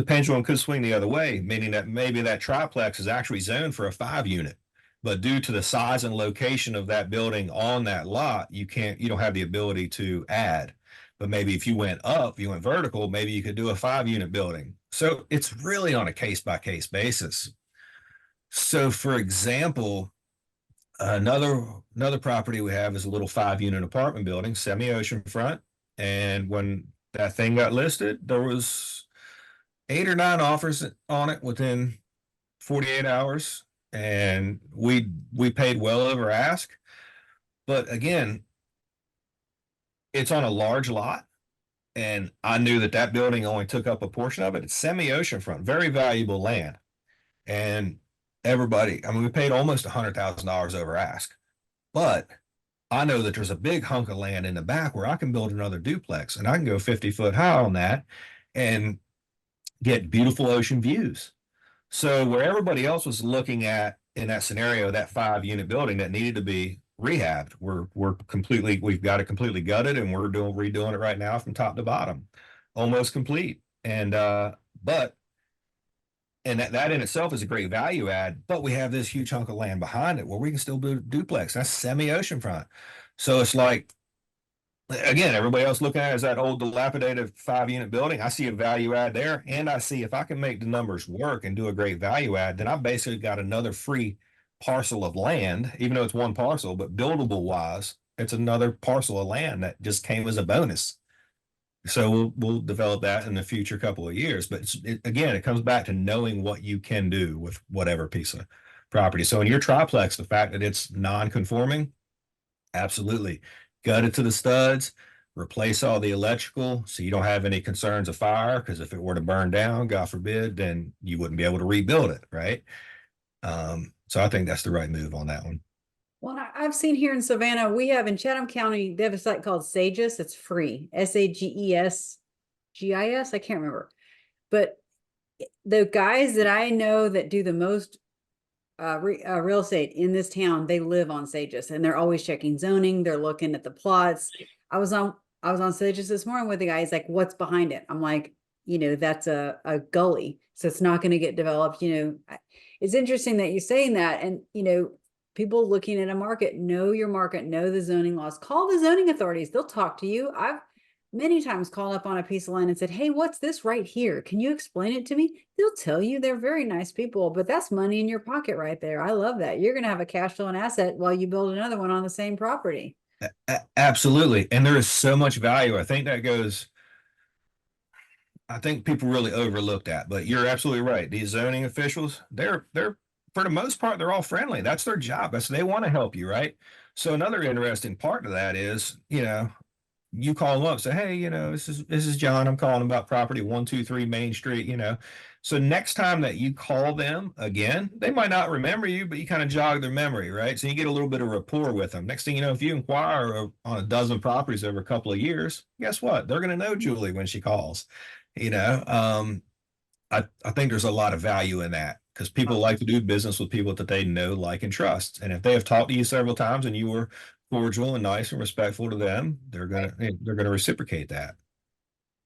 Speaker 3: pendulum could swing the other way, meaning that maybe that triplex is actually zoned for a 5 unit. But due to the size and location of that building on that lot, you don't have the ability to add. But maybe if you went up, you went vertical, maybe you could do a 5 unit building. So it's really on a case by case basis. So for example, another property we have is a little 5 unit apartment building, semi-ocean front. And when that thing got listed, there was 8 or 9 offers on it within 48 hours. And we paid well over ask. But again, it's on a large lot. And I knew that building only took up a portion of it. It's semi-ocean front, very valuable land. And we paid almost $100,000 over ask. But I know that there's a big hunk of land in the back where I can build another duplex and I can go 50-foot high on that and get beautiful ocean views. So where everybody else was looking at in that scenario, that 5 unit building that needed to be rehabbed, we've got it completely gutted and we're redoing it right now from top to bottom, almost complete. And that in itself is a great value add, but we have this huge hunk of land behind it where we can still build a duplex. That's semi-ocean front. So it's like, again, everybody else looking at it as that old dilapidated 5 unit building. I see a value add there. And I see if I can make the numbers work and do a great value add, then I basically got another free parcel of land, even though it's one parcel, but buildable wise, it's another parcel of land that just came as a bonus. So we'll develop that in the future couple of years. But again, it comes back to knowing what you can do with whatever piece of property. So in your triplex, the fact that it's non-conforming, absolutely. Gut it to the studs, replace all the electrical so you don't have any concerns of fire, because if it were to burn down, God forbid, then you wouldn't be able to rebuild it, right? So I think that's the right move on that one.
Speaker 1: Well, I've seen here in Savannah, we have in Chatham County, they have a site called Sages. It's free. SAGESGIS. I can't remember. But the guys that I know that do the most real estate in this town, they live on Sages and they're always checking zoning. They're looking at the plots. I was on Sages this morning with the guy. He's like, what's behind it? I'm like, that's a gully. So it's not going to get developed. It's interesting that you're saying that. And, people looking at a market, know your market, know the zoning laws, call the zoning authorities. They'll talk to you. I've many times called up on a piece of land and said, hey, what's this right here? Can you explain it to me? They'll tell you. They're very nice people, but that's money in your pocket right there. I love that. You're going to have a cash flow and asset while you build another one on the same property.
Speaker 3: Absolutely. And there is so much value. I think people really overlook that, but you're absolutely right. These zoning officials, they're for the most part, they're all friendly. That's their job. They want to help you, right? So another interesting part of that is, you call them up, say, hey, this is John. I'm calling about property 123 Main Street, So next time that you call them again, they might not remember you, but you kind of jog their memory, right? So you get a little bit of rapport with them. Next thing you know, if you inquire on a dozen properties over a couple of years, guess what? They're going to know Julie when she calls. I think there's a lot of value in that because people like to do business with people that they know, like, and trust. And if they have talked to you several times and you were cordial and nice and respectful to them, they're gonna reciprocate that.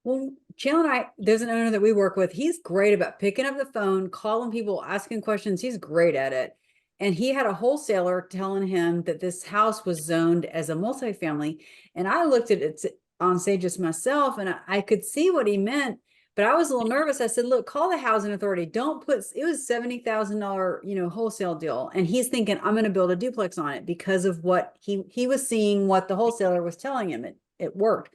Speaker 1: Well, Jill and there's an owner that we work with. He's great about picking up the phone, calling people, asking questions. He's great at it. And he had a wholesaler telling him that this house was zoned as a multifamily. And I looked at it on Sages myself and I could see what he meant. But I was a little nervous. I said, look, call the housing authority. It was $70,000, wholesale deal. And he's thinking, I'm going to build a duplex on it because of what he was seeing, what the wholesaler was telling him. It worked.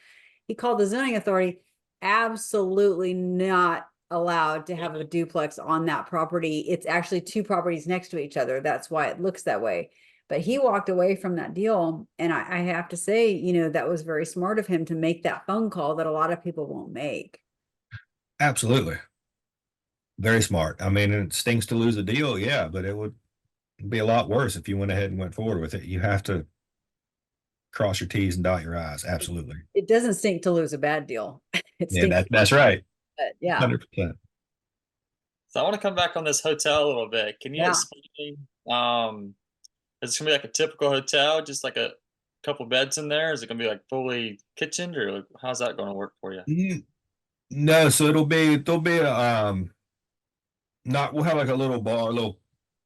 Speaker 1: He called the zoning authority. Absolutely not allowed to have a duplex on that property. It's actually two properties next to each other. That's why it looks that way. But he walked away from that deal. And I have to say, you know, that was very smart of him to make that phone call that a lot of people won't make.
Speaker 3: Absolutely. Very smart. I mean, it stinks to lose a deal. Yeah, but it would be a lot worse if you went ahead and went forward with it. You have to cross your T's and dot your I's. Absolutely.
Speaker 1: It doesn't stink to lose a bad deal. It
Speaker 3: Yeah,
Speaker 1: stinks,
Speaker 3: that's right.
Speaker 1: but yeah.
Speaker 3: 100%.
Speaker 2: So I want to come back on this hotel a little bit. Can you
Speaker 1: Yeah.
Speaker 2: explain? Is it gonna be like a typical hotel, just like a couple beds in there? Is it gonna be like fully kitchened, or like, how's that gonna work for you?
Speaker 3: No, so there'll be a not we'll have like a little bar,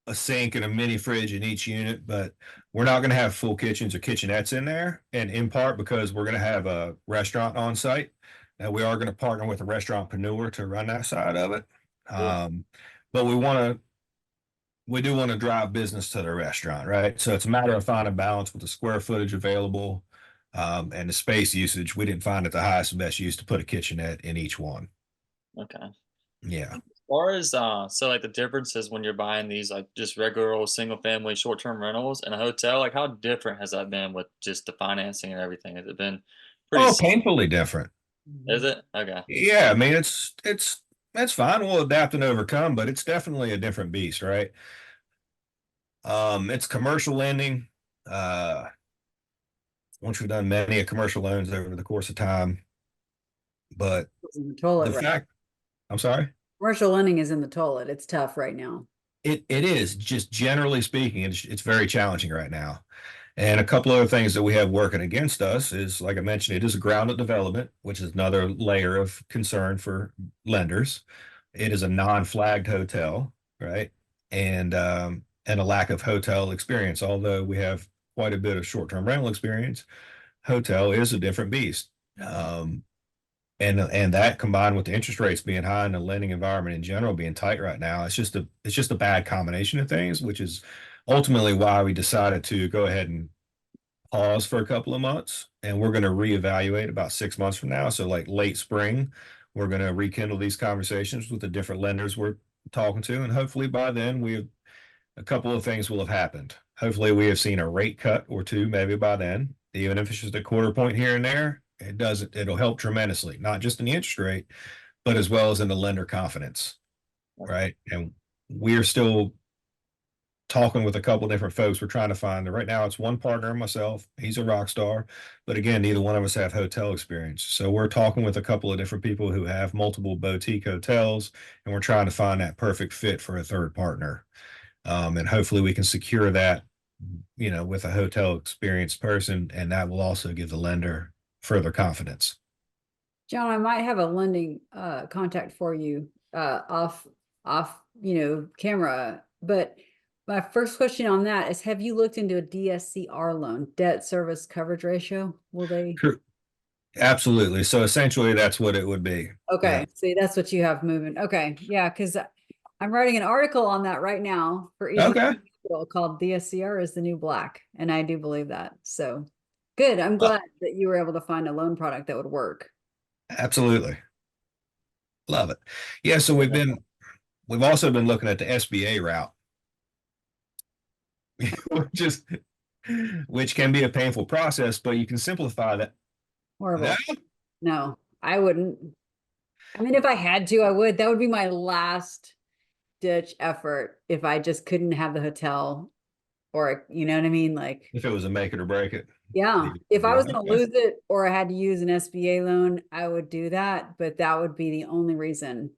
Speaker 3: a sink and a mini fridge in each unit, but we're not going to have full kitchens or kitchenettes in there. And in part because we're going to have a restaurant on site, and we are going to partner with a restauratpreneur to run that side of it. But we do want to drive business to the restaurant, right? So it's a matter of finding a balance with the square footage available, and the space usage. We didn't find it the highest and best use to put a kitchenette in each one.
Speaker 2: Okay.
Speaker 3: Yeah.
Speaker 2: As far as so like the differences when you're buying these like just regular old single family short term rentals and a hotel, like how different has that been with just the financing and everything? Has it been pretty?
Speaker 3: Oh, painfully different.
Speaker 2: Is it? Okay.
Speaker 3: Yeah, I mean it's that's fine. We'll adapt and overcome, but it's definitely a different beast, right? It's commercial lending. Uh, once we've done many commercial loans over the course of time, but
Speaker 1: It's in the toilet,
Speaker 3: the
Speaker 1: right?
Speaker 3: fact, I'm sorry,
Speaker 1: Commercial lending is in the toilet. It's tough right now.
Speaker 3: it is just generally speaking, it's very challenging right now. And a couple other things that we have working against us is, like I mentioned, it is a ground-up development, which is another layer of concern for lenders. It is a non-flagged hotel, right? And a lack of hotel experience. Although we have quite a bit of short-term rental experience, hotel is a different beast. And that combined with the interest rates being high and the lending environment in general being tight right now, it's just a bad combination of things, which is ultimately why we decided to go ahead and pause for a couple of months, and we're going to reevaluate about 6 months from now. So like late spring, we're going to rekindle these conversations with the different lenders we're talking to, and hopefully by then a couple of things will have happened. Hopefully we have seen a rate cut or two, maybe by then, even if it's just a quarter point here and there. It'll help tremendously, not just in the interest rate, but as well as in the lender confidence, right? And we're still talking with a couple different folks. We're trying to find right now it's one partner and myself. He's a rock star, but again, neither one of us have hotel experience. So we're talking with a couple of different people who have multiple boutique hotels, and we're trying to find that perfect fit for a third partner. And hopefully we can secure that, with a hotel experienced person, and that will also give the lender further confidence.
Speaker 1: John, I might have a lending contact for you off camera. But my first question on that is, have you looked into a DSCR loan, debt service coverage ratio? Will they?
Speaker 3: Absolutely. So essentially that's what it would be.
Speaker 1: Okay.
Speaker 3: Yeah.
Speaker 1: See, that's what you have moving. Okay. Yeah, because I'm writing an article on that right now for
Speaker 3: Okay.
Speaker 1: called DSCR is the New Black. And I do believe that. So good. I'm glad that you were able to find a loan product that would work.
Speaker 3: Absolutely. Love it. Yeah. So we've also been looking at the SBA route, which can be a painful process, but you can simplify that.
Speaker 1: Horrible. No, I wouldn't. I mean, if I had to, I would. That would be my last ditch effort if I just couldn't have the hotel, or you know what I mean? Like,
Speaker 3: If it was a make it or break it.
Speaker 1: yeah, if I was going to lose it or I had to use an SBA loan, I would do that, but that would be the only reason.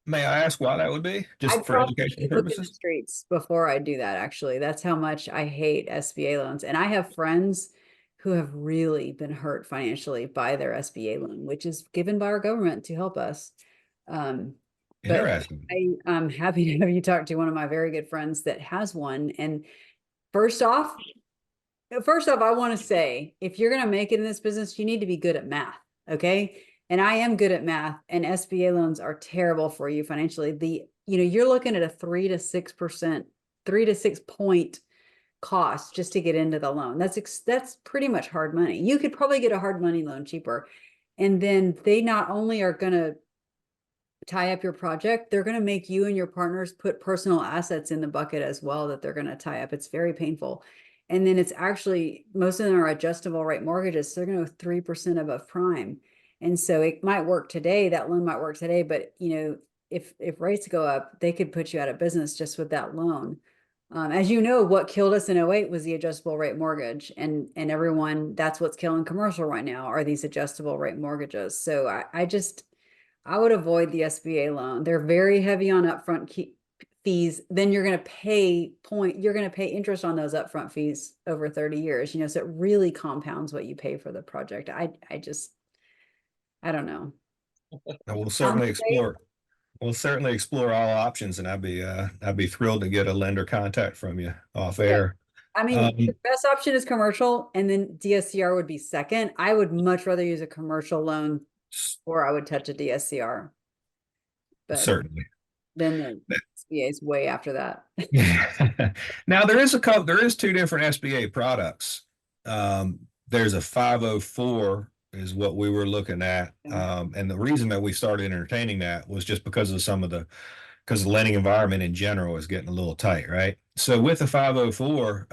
Speaker 3: May I ask why that would be? Just
Speaker 1: I'd
Speaker 3: for education
Speaker 1: look in the
Speaker 3: purposes?
Speaker 1: streets before I do that, actually. That's how much I hate SBA loans. And I have friends who have really been hurt financially by their SBA loan, which is given by our government to help us. But
Speaker 3: Interesting.
Speaker 1: I'm happy to have you talk to one of my very good friends that has one. And first off, I want to say, if you're going to make it in this business, you need to be good at math. Okay. And I am good at math, and SBA loans are terrible for you financially. You're looking at a 3 to 6%, 3 to 6 point cost just to get into the loan. That's pretty much hard money. You could probably get a hard money loan cheaper. And then they not only are going to tie up your project, they're going to make you and your partners put personal assets in the bucket as well that they're going to tie up. It's very painful. And then it's actually, most of them are adjustable rate mortgages. So they're going to go 3% above prime. And so it might work today, that loan might work today, but if rates go up, they could put you out of business just with that loan. As you know, what killed us in 08 was the adjustable rate mortgage, and everyone, that's what's killing commercial right now are these adjustable rate mortgages. So I would avoid the SBA loan. They're very heavy on upfront fees. Then you're going to pay interest on those upfront fees over 30 years, so it really compounds what you pay for the project. I don't know.
Speaker 3: And we'll certainly explore all options, and I'd be thrilled to get a lender contact from you off
Speaker 1: Yeah.
Speaker 3: air.
Speaker 1: I mean, the best option is commercial, and then DSCR would be second. I would much rather use a commercial loan, or I would touch a DSCR. But
Speaker 3: Certainly.
Speaker 1: then the SBA is way after that.
Speaker 3: Now there is two different SBA products. There's a 504 is what we were looking at. And the reason that we started entertaining that was just because the lending environment in general is getting a little tight, right? So with the 504,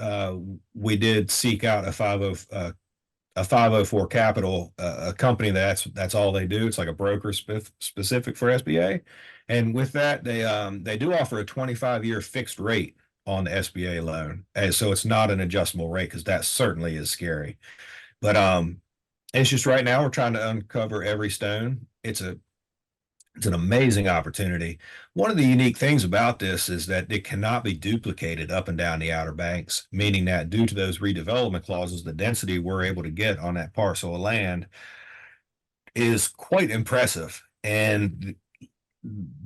Speaker 3: we did seek out a 504 Capital, a company that's all they do. It's like a broker specific for SBA. And with that, they do offer a 25-year fixed rate on the SBA loan. And so it's not an adjustable rate, because that certainly is scary. But it's just right now we're trying to uncover every stone. It's an amazing opportunity. One of the unique things about this is that it cannot be duplicated up and down the Outer Banks, meaning that due to those redevelopment clauses, the density we're able to get on that parcel of land is quite impressive. And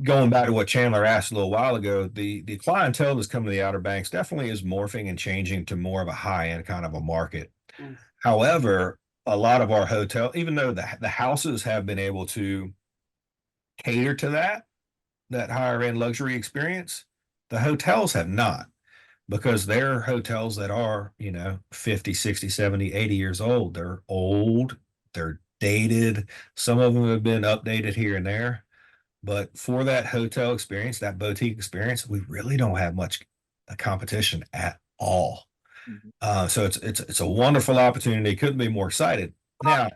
Speaker 3: going back to what Chandler asked a little while ago, the clientele that's coming to the Outer Banks definitely is morphing and changing to more of a high-end kind of a market.
Speaker 1: Nice.
Speaker 3: However, a lot of our hotel, even though the houses have been able to cater to that higher end luxury experience, the hotels have not, because they're hotels that are 50, 60, 70, 80 years old. They're old, they're dated, some of them have been updated here and there, but for that hotel experience, that boutique experience, we really don't have much competition at all. So it's a wonderful opportunity. Couldn't be more excited. Now,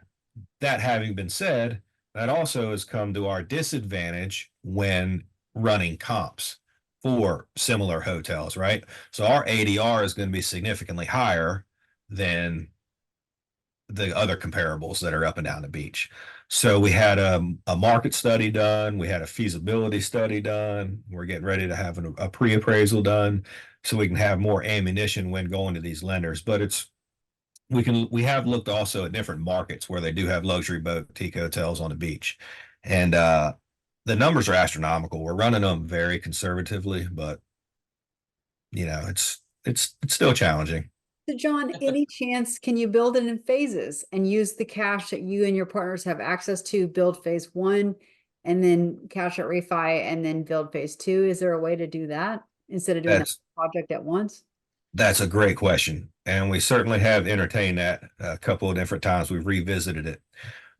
Speaker 3: that having been said, that also has come to our disadvantage when running comps for similar hotels, right? So our ADR is going to be significantly higher than the other comparables that are up and down the beach. So we had a market study done. We had a feasibility study done. We're getting ready to have a pre-appraisal done so we can have more ammunition when going to these lenders. But we have looked also at different markets where they do have luxury boutique hotels on the beach. And the numbers are astronomical. We're running them very conservatively, but it's still challenging.
Speaker 1: So John, any chance can you build it in phases and use the cash that you and your partners have access to, build phase one, and then cash at refi, and then build phase two? Is there a way to do that instead of doing that project at once?
Speaker 3: That's a great question. And we certainly have entertained that a couple of different times. We've revisited it.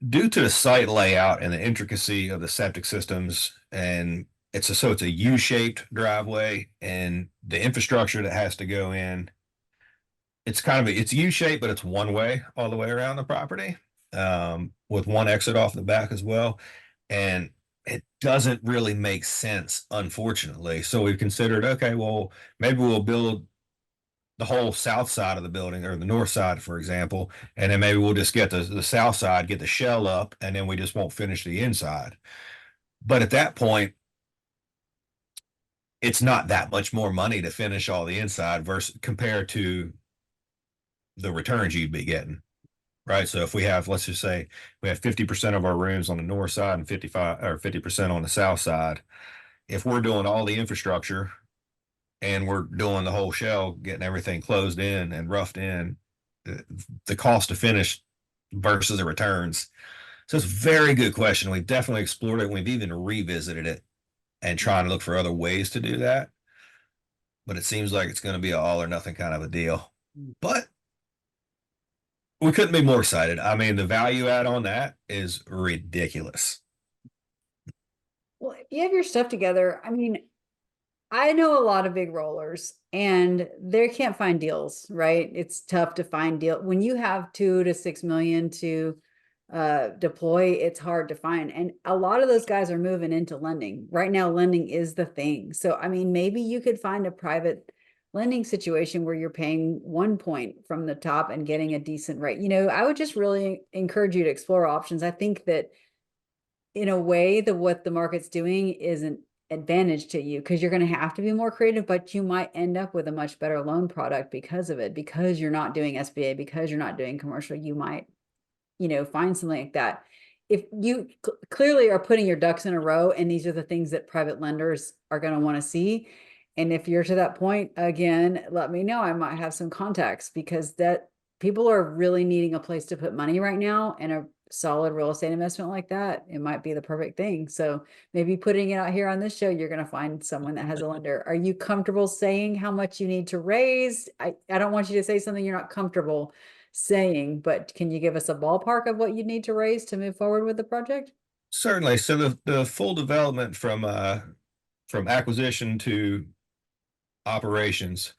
Speaker 3: Due to the site layout and the intricacy of the septic systems, and it's a U-shaped driveway, and the infrastructure that has to go in, it's U-shaped, but it's one way all the way around the property, with one exit off the back as well. And it doesn't really make sense, unfortunately. So we've considered, okay, well, maybe we'll build the whole south side of the building, or the north side, for example, and then maybe we'll just get the south side, get the shell up, and then we just won't finish the inside. But at that point, it's not that much more money to finish all the inside versus compared to the returns you'd be getting, right? So if let's just say we have 50% of our rooms on the north side and 50% on the south side, if we're doing all the infrastructure and we're doing the whole shell, getting everything closed in and roughed in, the cost to finish versus the returns. So it's a very good question. We've definitely explored it. And we've even revisited it and trying to look for other ways to do that. But it seems like it's going to be an all or nothing kind of a deal. But we couldn't be more excited. I mean, the value add on that is ridiculous.
Speaker 1: Well, you have your stuff together, I mean, I know a lot of big rollers and they can't find deals, right? It's tough to find deal when you have 2 to 6 million to deploy, it's hard to find. And a lot of those guys are moving into lending. Right now, lending is the thing. So I mean, maybe you could find a private lending situation where you're paying 1 point from the top and getting a decent rate. I would just really encourage you to explore options. I think that in a way that what the market's doing is an advantage to you because you're going to have to be more creative, but you might end up with a much better loan product because of it, because you're not doing SBA, because you're not doing commercial. You might, find something like that. If you clearly are putting your ducks in a row, and these are the things that private lenders are going to want to see. And if you're to that point, again, let me know. I might have some contacts because that people are really needing a place to put money right now, and a solid real estate investment like that, it might be the perfect thing. So maybe putting it out here on this show, you're going to find someone that has a lender. Are you comfortable saying how much you need to raise? I don't want you to say something you're not comfortable saying, but can you give us a ballpark of what you need to raise to move forward with the project?
Speaker 3: Certainly. So the full development from acquisition to operations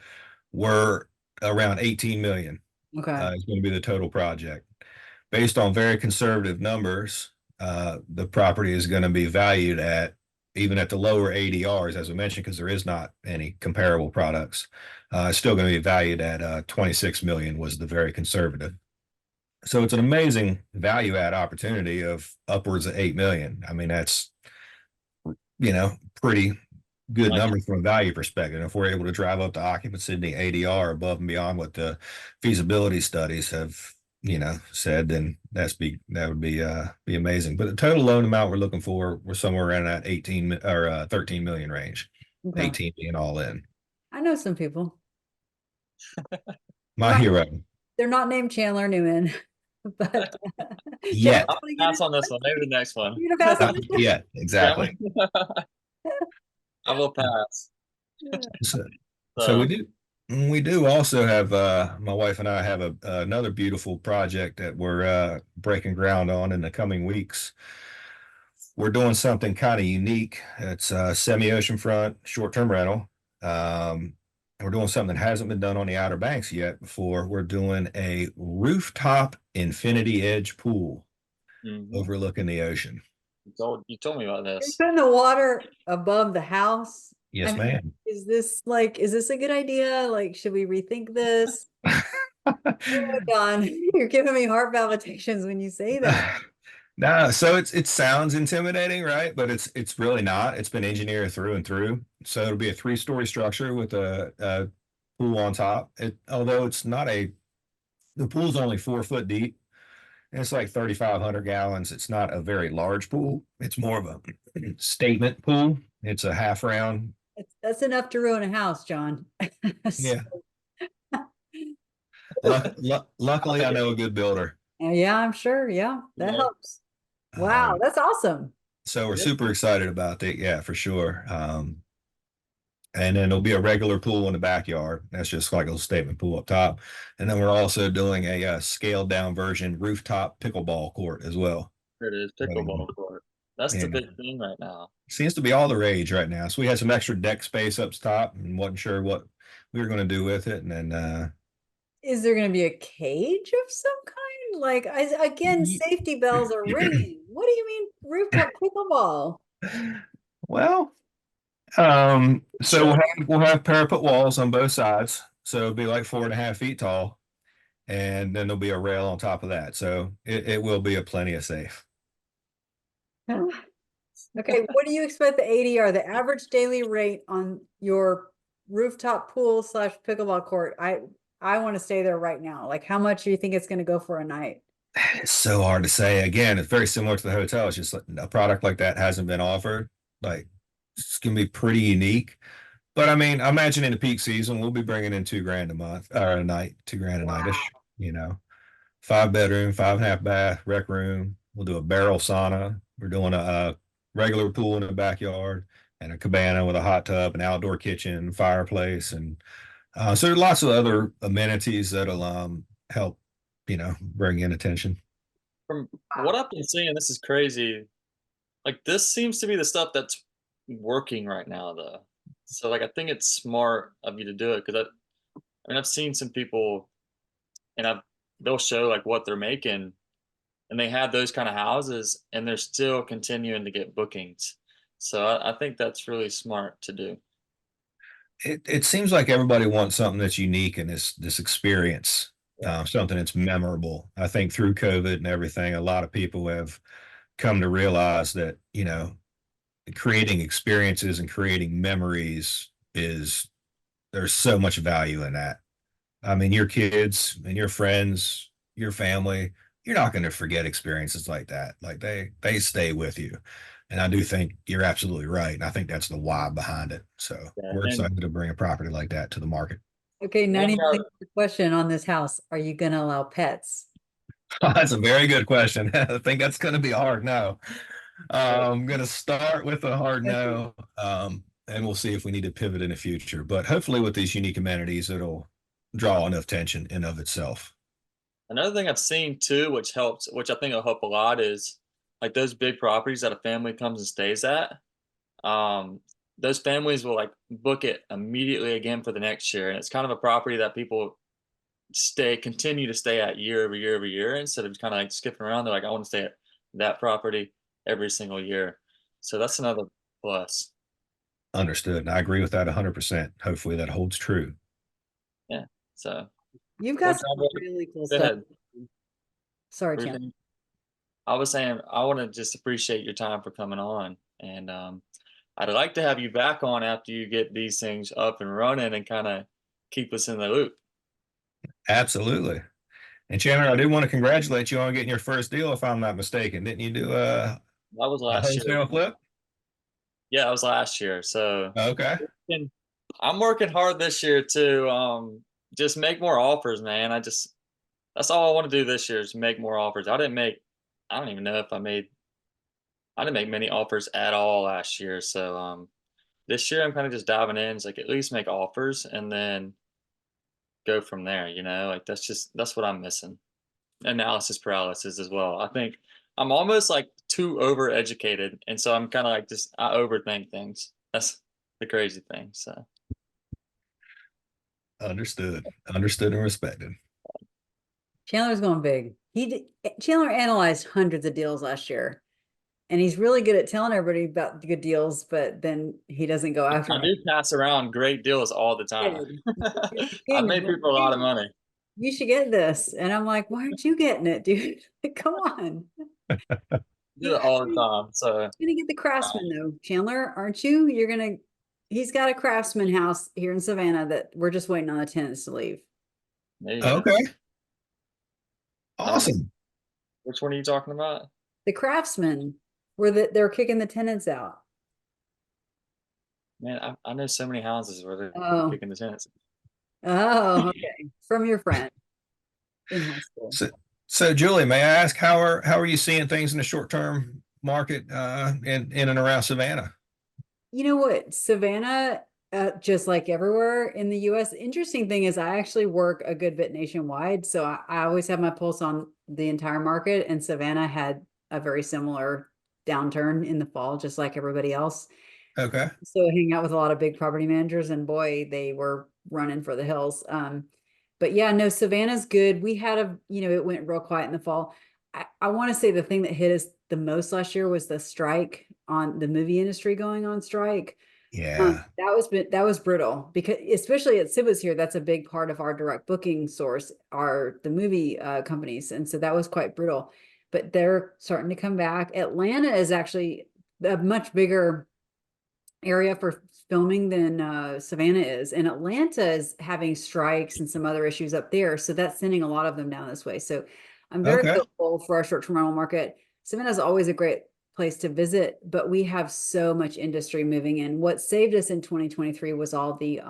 Speaker 3: were around 18 million.
Speaker 1: Okay.
Speaker 3: Is going to be the total project. Based on very conservative numbers, the property is going to be valued at, even at the lower ADRs, as we mentioned, because there is not any comparable products. It's still going to be valued at 26 million was the very conservative. So it's an amazing value add opportunity of upwards of 8 million. I mean, that's, pretty good
Speaker 2: Like,
Speaker 3: numbers from a value perspective. If we're able to drive up the occupancy and the ADR above and beyond what the feasibility studies have, said, then that would be amazing. But the total loan amount we're looking for, we're somewhere around that 18 or 13 million range,
Speaker 1: Okay.
Speaker 3: 18 being all in.
Speaker 1: I know some people. They're
Speaker 3: My
Speaker 1: not,
Speaker 3: hero.
Speaker 1: they're not named Chandler Newman, but Chandler,
Speaker 3: Yet.
Speaker 2: I'll pass on this one. Maybe the next one.
Speaker 1: you gonna pass on this one?
Speaker 3: Yeah, exactly.
Speaker 2: I will pass.
Speaker 3: So, so we
Speaker 2: So,
Speaker 3: do also have my wife and I have another beautiful project that we're breaking ground on in the coming weeks. We're doing something kind of unique. It's semi-oceanfront short-term rental. And we're doing something that hasn't been done on the Outer Banks yet before. We're doing a rooftop infinity edge pool
Speaker 2: mhm.
Speaker 3: overlooking the ocean.
Speaker 2: You told me about
Speaker 1: You're
Speaker 2: this.
Speaker 1: putting the water above the house. I
Speaker 3: Yes,
Speaker 1: mean,
Speaker 3: ma'am.
Speaker 1: is this a good idea? Like, should we rethink this? Oh, Don, you're giving me heart palpitations when you say that.
Speaker 3: No, so it sounds intimidating, right? But it's really not. It's been engineered through and through. So it'll be a three-story structure with a pool on top. Although it's not the pool's only 4 foot deep, and it's like 3,500 gallons. It's not a very large pool. It's more of a statement pool. It's a half round.
Speaker 1: That's enough to ruin a house, John.
Speaker 3: Yeah. Luckily, I know a good builder.
Speaker 1: Yeah, I'm sure. Yeah, that
Speaker 2: Yeah.
Speaker 1: helps. Wow,
Speaker 3: Um,
Speaker 1: that's awesome.
Speaker 3: so we're super excited about that. Yeah, for sure. And then there'll be a regular pool in the backyard. That's just like a little statement pool up top. And then we're also doing a scaled down version rooftop pickleball court as well.
Speaker 2: Here it is, pickleball court. That's the
Speaker 3: Yeah,
Speaker 2: big thing right now.
Speaker 3: seems to be all the rage right now. So we had some extra deck space up top and wasn't sure what we were going to do with it. And then,
Speaker 1: Is there going to be a cage of some kind? Like, again, safety bells are ringing. What do you mean rooftop pickleball?
Speaker 3: well, so
Speaker 2: Sure.
Speaker 3: we'll have parapet walls on both sides. So it'll be like 4.5 feet tall. And then there'll be a rail on top of that. So it will be a plenty of safe.
Speaker 1: Okay, what do you expect the ADR, the average daily rate on your rooftop pool slash pickleball court? I want to stay there right now. Like, how much do you think it's going to go for a night?
Speaker 3: It's so hard to say. Again, it's very similar to the hotel. It's just like a product like that hasn't been offered. Like it's gonna be pretty unique. But I mean, I imagine in the peak season, we'll be bringing in 2 grand a month or a night, 2 grand a
Speaker 1: Wow.
Speaker 3: nightish. 5 bedroom, 5.5 bath, rec room. We'll do a barrel sauna. We're doing a regular pool in the backyard and a cabana with a hot tub, an outdoor kitchen, fireplace, and so there's lots of other amenities that'll help, bring in attention.
Speaker 2: From what I've been seeing, this is crazy. Like this seems to be the stuff that's working right now though. So like I think it's smart of you to do it because I mean I've seen some people and they'll show like what they're making and they have those kind of houses and they're still continuing to get bookings. So I think that's really smart to do.
Speaker 3: It seems like everybody wants something that's unique and this experience,
Speaker 2: Yeah.
Speaker 3: something that's memorable. I think through COVID and everything, a lot of people have come to realize that, creating experiences and creating memories is there's so much value in that. I mean, your kids and your friends, your family, you're not going to forget experiences like that. Like they stay with you. And I do think you're absolutely right. And I think that's the why behind it. So
Speaker 2: Yeah.
Speaker 3: we're
Speaker 2: And
Speaker 3: excited to bring a property like that to the market.
Speaker 1: Okay,
Speaker 2: one
Speaker 1: 99
Speaker 2: guy,
Speaker 1: question on this house. Are you going to allow pets?
Speaker 3: That's a very good question. I think that's going to be a hard no. I'm going to start with a hard no, and we'll see if we need to pivot in the future. But hopefully, with these unique amenities, it'll draw enough attention in of itself.
Speaker 2: another thing I've seen too, which helps, which I think will help a lot, is like those big properties that a family comes and stays at. Um, those families will like book it immediately again for the next year, and it's kind of a property that people continue to stay at year over year over year instead of kind of like skipping around. They're like, I want to stay at that property every single year. So that's another plus.
Speaker 3: Understood. And I agree with that 100%. Hopefully, that holds true.
Speaker 2: Yeah. So
Speaker 1: You've got
Speaker 2: what
Speaker 1: some
Speaker 2: time?
Speaker 1: really cool
Speaker 2: Go
Speaker 1: stuff.
Speaker 2: ahead.
Speaker 1: Sorry,
Speaker 2: What were you
Speaker 1: Chandler.
Speaker 2: saying? I was saying I want to just appreciate your time for coming on, and I'd like to have you back on after you get these things up and running and kind of keep us in the loop.
Speaker 3: Absolutely. And Chandler, I do want to congratulate you on getting your first deal, if I'm not mistaken. Didn't you do
Speaker 2: That was
Speaker 3: a
Speaker 2: last year.
Speaker 3: wholesale flip?
Speaker 2: Yeah, that was last year. So
Speaker 3: Okay.
Speaker 2: and I'm working hard this year to just make more offers, man. That's all I want to do this year is make more offers. I don't even know if I didn't make many offers at all last year. So this year I'm kind of just diving in. It's like at least make offers and then go from there, Like that's what I'm missing. Analysis paralysis as well. I think I'm almost like too overeducated. And so I'm kind of like just I overthink things. That's the crazy thing. So
Speaker 3: Understood. Understood and respected.
Speaker 1: Chandler's going big. Chandler analyzed hundreds of deals last year, and he's really good at telling everybody about the good deals, but then he doesn't go after
Speaker 2: I
Speaker 1: them.
Speaker 2: do pass around great deals all the time.
Speaker 1: Good. You're the
Speaker 2: I've
Speaker 1: king. I'm
Speaker 2: made
Speaker 1: like,
Speaker 2: people a lot of
Speaker 1: "Hey,
Speaker 2: money.
Speaker 1: you should get this." And I'm like, why aren't you getting it, dude? Like, come on.
Speaker 2: Do it all the time. So
Speaker 1: You're gonna get the
Speaker 2: uh,
Speaker 1: Craftsman though, Chandler, aren't you? He's got a Craftsman house here in Savannah that we're just waiting on the tenants to leave.
Speaker 2: there you go.
Speaker 3: Okay.
Speaker 2: Um,
Speaker 3: Awesome.
Speaker 2: which one are you talking about?
Speaker 1: The Craftsman, where they're kicking the tenants out.
Speaker 2: Man, I know so many houses where they're
Speaker 1: Oh,
Speaker 2: kicking the tenants.
Speaker 1: oh, okay. From your friend in high school.
Speaker 3: So Julie, may I ask how are you seeing things in the short term market in and around Savannah?
Speaker 1: You know what? Savannah, just like everywhere in the US, interesting thing is I actually work a good bit nationwide. So I always have my pulse on the entire market, and Savannah had a very similar downturn in the fall, just like everybody else.
Speaker 3: Okay.
Speaker 1: So I hang out with a lot of big property managers, and boy, they were running for the hills. But yeah, no, Savannah's good. We had it went real quiet in the fall. I want to say the thing that hit us the most last year was the strike on the movie industry going on strike.
Speaker 3: Yeah.
Speaker 1: That was brutal because especially at Sid Was Here, that's a big part of our direct booking source are the movie companies, and so that was quite brutal. But they're starting to come back. Atlanta is actually a much bigger area for filming than Savannah is, and Atlanta is having strikes and some other issues up there, so that's sending a lot of them down this way. So I'm very
Speaker 3: Okay.
Speaker 1: hopeful for our short-term rental market. Savannah is always a great place to visit, but we have so much industry moving in. What saved us in 2023 was all the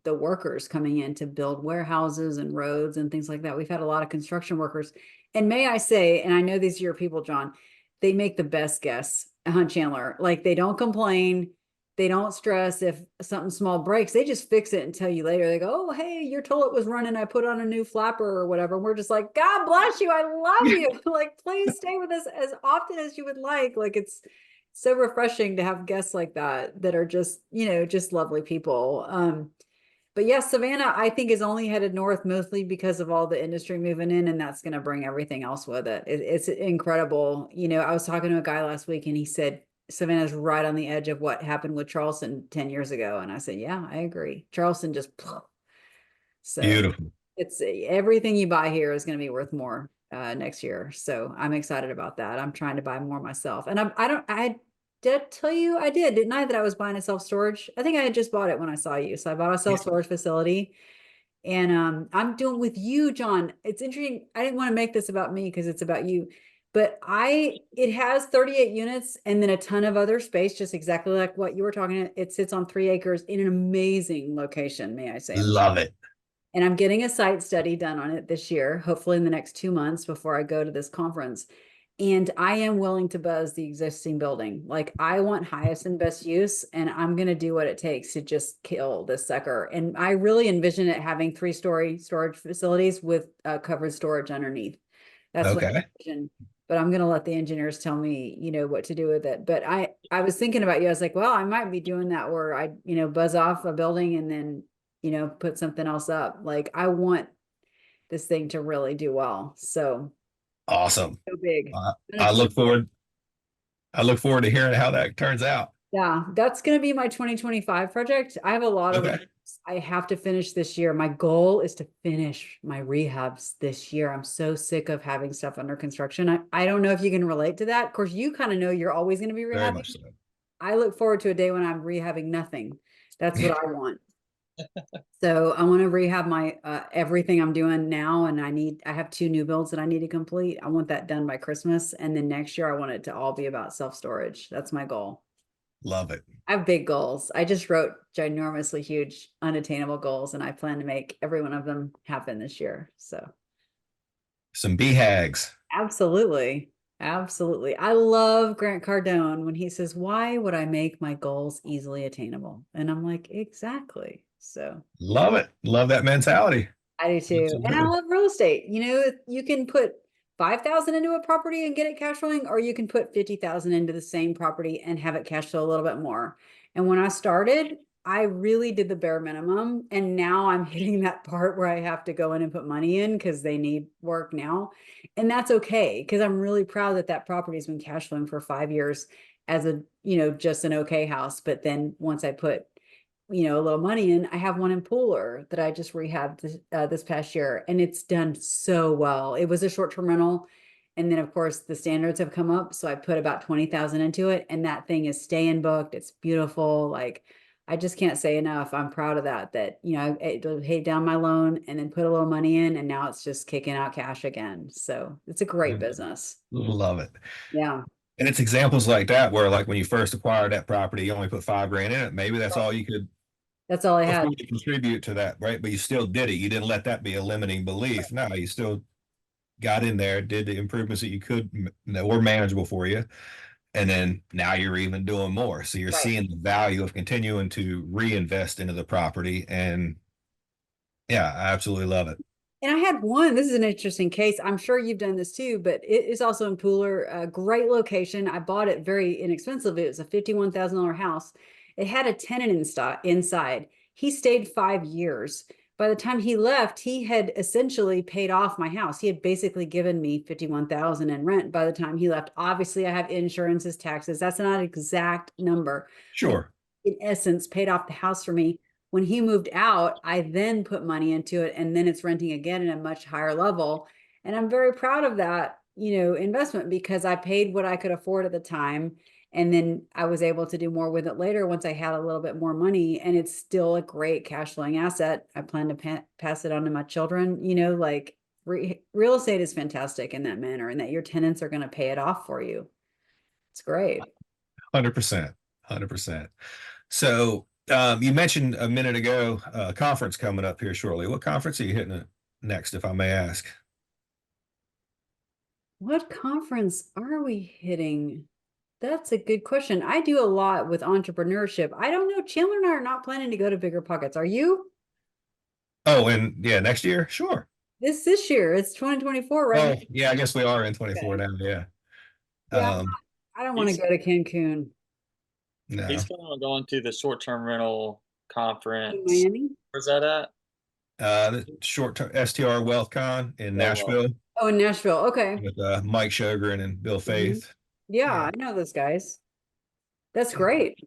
Speaker 1: workers coming in to build warehouses and roads and things like that. We've had a lot of construction workers, and may I say, and I know these are your people, John, they make the best guests, Chandler. Like they don't complain, they don't stress if something small breaks. They just fix it and tell you later. They go, "Oh, hey, your toilet was running. I put on a new flapper or whatever." And we're just like, "God bless you. I love you. Like, please stay with us as often as you would like." Like so refreshing to have guests like that are just, just lovely people. But yes, Savannah, I think is only headed north mostly because of all the industry moving in, and that's going to bring everything else with it. It's incredible. I was talking to a guy last week and he said Savannah's right on the edge of what happened with Charleston 10 years ago. And I said, yeah, I agree. Charleston just, so
Speaker 3: Beautiful.
Speaker 1: it's everything you buy here is going to be worth more next year. So I'm excited about that. I'm trying to buy more myself. And I did tell you I didn't I, that I was buying a self-storage? I think I had just bought it when I saw you. So I bought a self-storage facility. And I'm doing with you, John. It's interesting. I didn't want to make this about me because it's about you. But it has 38 units and then a ton of other space, just exactly like what you were talking about. It sits on 3 acres in an amazing location, may I say.
Speaker 3: Love it.
Speaker 1: And I'm getting a site study done on it this year, hopefully in the next 2 months before I go to this conference. And I am willing to buzz the existing building. Like I want highest and best use, and I'm going to do what it takes to just kill this sucker. And I really envision it having 3-story storage facilities with covered storage underneath. That's what I
Speaker 3: Okay.
Speaker 1: envision. But I'm going to let the engineers tell me, what to do with it. But I was thinking about you. I was like, well, I might be doing that where I, buzz off a building and then, put something else up. Like I want this thing to really do well. So
Speaker 3: Awesome.
Speaker 1: so big.
Speaker 3: I look forward. I look forward to hearing how that turns out.
Speaker 1: Yeah, that's going to be my 2025 project. I have a lot of
Speaker 3: Okay.
Speaker 1: I have to finish this year. My goal is to finish my rehabs this year. I'm so sick of having stuff under construction. I don't know if you can relate to that. Of course, you kind of know you're always going to be
Speaker 3: Very
Speaker 1: rehabbing.
Speaker 3: much so.
Speaker 1: I look forward to a day when I'm rehabbing nothing. That's what I want. So I want to rehab my everything I'm doing now, and I have 2 new builds that I need to complete. I want that done by Christmas, and then next year I want it to all be about self-storage. That's my goal.
Speaker 3: Love it.
Speaker 1: I have big goals. I just wrote ginormously huge, unattainable goals, and I plan to make every one of them happen this year. So
Speaker 3: Some BHAGs.
Speaker 1: absolutely. Absolutely. I love Grant Cardone when he says, why would I make my goals easily attainable? And I'm like, exactly. So
Speaker 3: Love it. Love that mentality.
Speaker 1: I do too. And I
Speaker 3: Absolutely.
Speaker 1: love real estate. You can put 5,000 into a property and get it cash flowing, or you can put 50,000 into the same property and have it cash flow a little bit more. And when I started, I really did the bare minimum. And now I'm hitting that part where I have to go in and put money in because they need work now. And that's okay because I'm really proud that that property has been cash flowing for 5 years as just an okay house. But then once I put a little money in. I have one in Pooler that I just rehabbed this past year, and it's done so well. It was a short-term rental, and then of course the standards have come up, so I put about 20,000 into it, and that thing is staying booked. It's beautiful. Like I just can't say enough. I'm proud of that. I paid down my loan and then put a little money in, and now it's just kicking out cash again. So it's a great business.
Speaker 3: Love it.
Speaker 1: Yeah.
Speaker 3: And it's examples like that where, like, when you first acquired that property, you only put 5 grand in it. Maybe that's all you could
Speaker 1: That's all I had.
Speaker 3: afford to contribute to that, right? But you still did it. You didn't let that be a limiting belief. No, you still got in there, did the improvements that you could that were manageable for you. And then now you're even doing more. So you're
Speaker 1: Right.
Speaker 3: seeing the value of continuing to reinvest into the property. And yeah, I absolutely love it.
Speaker 1: And I had one, this is an interesting case. I'm sure you've done this too, but it is also in Pooler, a great location. I bought it very inexpensive. It was a $51,000 house. It had a tenant inside. He stayed 5 years. By the time he left, he had essentially paid off my house. He had basically given me 51,000 in rent by the time he left. Obviously, I have insurances, taxes. That's not an exact number. But
Speaker 3: Sure.
Speaker 1: in essence, paid off the house for me. When he moved out, I then put money into it, and then it's renting again at a much higher level. And I'm very proud of that, investment because I paid what I could afford at the time. And then I was able to do more with it later once I had a little bit more money. And it's still a great cash flowing asset. I plan to pass it on to my children. Like real estate is fantastic in that manner, and that your tenants are going to pay it off for you. It's great.
Speaker 3: 100%. 100%. So you mentioned a minute ago a conference coming up here shortly. What conference are you hitting next, if I may ask?
Speaker 1: What conference are we hitting? That's a good question. I do a lot with entrepreneurship. I don't know. Chandler and I are not planning to go to Bigger Pockets. Are you?
Speaker 3: Oh, and yeah, next year? Sure.
Speaker 1: This year. It's 2024,
Speaker 3: Oh,
Speaker 1: right?
Speaker 3: yeah, I guess we are in 24
Speaker 1: Okay.
Speaker 3: now. Yeah.
Speaker 1: Yeah,
Speaker 3: Um,
Speaker 1: I don't want to
Speaker 2: He's
Speaker 1: go to Cancun.
Speaker 3: No.
Speaker 2: he's planning on going to the short-term rental
Speaker 1: In
Speaker 2: conference.
Speaker 1: Miami?
Speaker 2: Where's that at?
Speaker 3: The short term STR WealthCon in
Speaker 2: Oh well.
Speaker 3: Nashville
Speaker 1: Oh, in Nashville. Okay.
Speaker 3: with Mike Shogren and Bill
Speaker 1: Mhm.
Speaker 3: Faith.
Speaker 1: Yeah,
Speaker 3: Yeah.
Speaker 1: I know those guys. That's
Speaker 3: Yeah.
Speaker 1: great.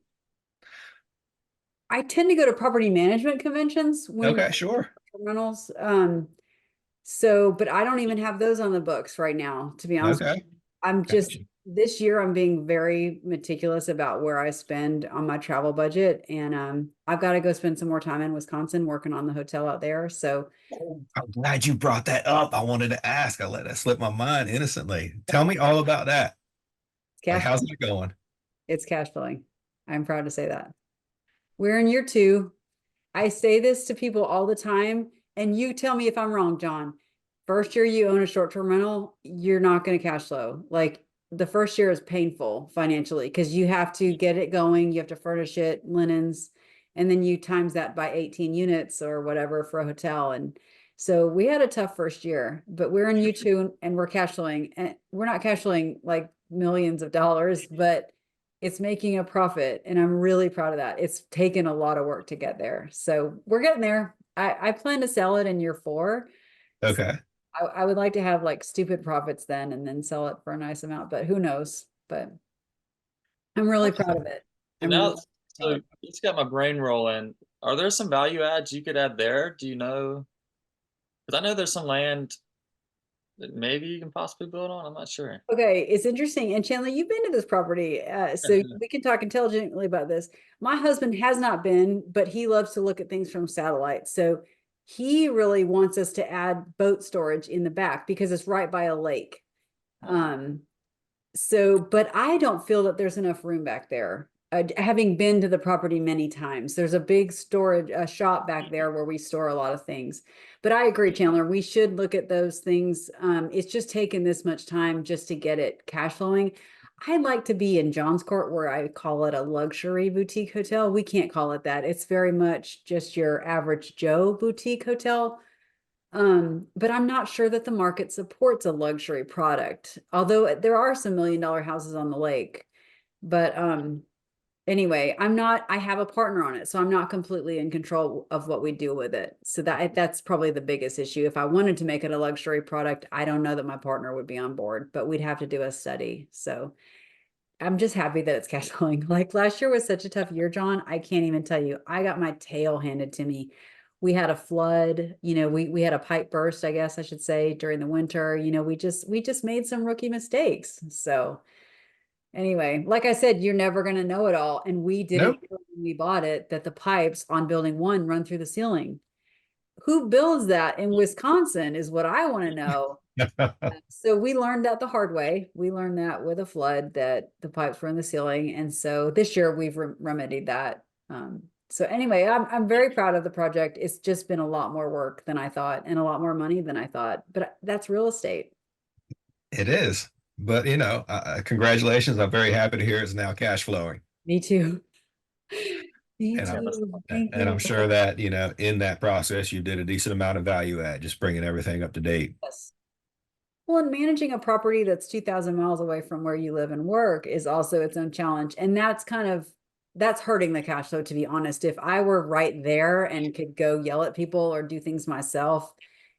Speaker 1: I tend to go to property management conventions when
Speaker 3: Okay, sure.
Speaker 1: rentals. But I don't even have those on the books right now, to be honest with you.
Speaker 3: Okay.
Speaker 1: I'm just
Speaker 3: Gotcha.
Speaker 1: this year I'm being very meticulous about where I spend on my travel budget. And I've got to go spend some more time in Wisconsin working on the hotel out there. So
Speaker 3: I'm glad you brought that up. I wanted to ask. I let that slip my mind innocently. Tell me all about that.
Speaker 1: it's
Speaker 3: Like,
Speaker 1: cash
Speaker 3: how's
Speaker 1: flowing.
Speaker 3: that going?
Speaker 1: It's cash flowing. I'm proud to say that. We're in year two. I say this to people all the time, and you tell me if I'm wrong, John. First year you own a short-term rental, you're not going to cash flow. Like the first year is painful financially because you have to get it going, you have to furnish it, linens, and then you times that by 18 units or whatever for a hotel. And so we had a tough first year, but we're in U2 and we're cash flowing, and we're not cash flowing like millions of dollars, but it's making a profit, and I'm really proud of that. It's taken a lot of work to get there. So we're getting there. I plan to sell it in year four. So
Speaker 3: Okay.
Speaker 1: I would like to have like stupid profits then and then sell it for a nice amount, but who knows? But I'm really proud of it.
Speaker 2: So
Speaker 1: I'm really
Speaker 2: now,
Speaker 1: proud
Speaker 2: so it's got my brain rolling. Are there some value adds you could add there? Do you know? Because I know there's some land that maybe you can possibly build on. I'm not sure.
Speaker 1: Okay, it's interesting. And Chandler, you've been to this property, so we can talk intelligently about this. My husband has not been, but he loves to look at things from satellite. So he really wants us to add boat storage in the back because it's right by a lake. Um, but I don't feel that there's enough room back there. Having been to the property many times, there's a big storage shop back there where we store a lot of things. But I agree, Chandler, we should look at those things. It's just taken this much time just to get it cash flowing. I'd like to be in John's Court where I call it a luxury boutique hotel. We can't call it that. It's very much just your average Joe boutique hotel. But I'm not sure that the market supports a luxury product, although there are some $1 million houses on the lake. But anyway, I have a partner on it, so I'm not completely in control of what we do with it. So that's probably the biggest issue. If I wanted to make it a luxury product, I don't know that my partner would be on board, but we'd have to do a study. So I'm just happy that it's cash flowing. Like last year was such a tough year, John. I can't even tell you. I got my tail handed to me. We had a flood, we had a pipe burst, I guess I should say, during the winter. We just made some rookie mistakes. So anyway, like I said, you're never going to know it all. And we didn't
Speaker 3: Nope.
Speaker 1: know when we bought it that the pipes on building one run through the ceiling. Who builds that in Wisconsin is what I want to know. So we learned that the hard way. We learned that with a flood that the pipes were in the ceiling, and so this year we've remedied that. So anyway, I'm very proud of the project. It's just been a lot more work than I thought, and a lot more money than I thought. But that's real estate.
Speaker 3: It is. But, congratulations. I'm very happy to hear it's now cash flowing.
Speaker 1: Me too. Me
Speaker 3: And
Speaker 2: Yeah,
Speaker 3: I'm
Speaker 2: that's
Speaker 1: too. Thank
Speaker 3: and
Speaker 1: you.
Speaker 3: I'm sure that, in that process, you did a decent amount of value add, just bringing everything up to date.
Speaker 1: Yes. Well, and managing a property that's 2,000 miles away from where you live and work is also its own challenge. And that's hurting the cash flow, to be honest. If I were right there and could go yell at people or do things myself,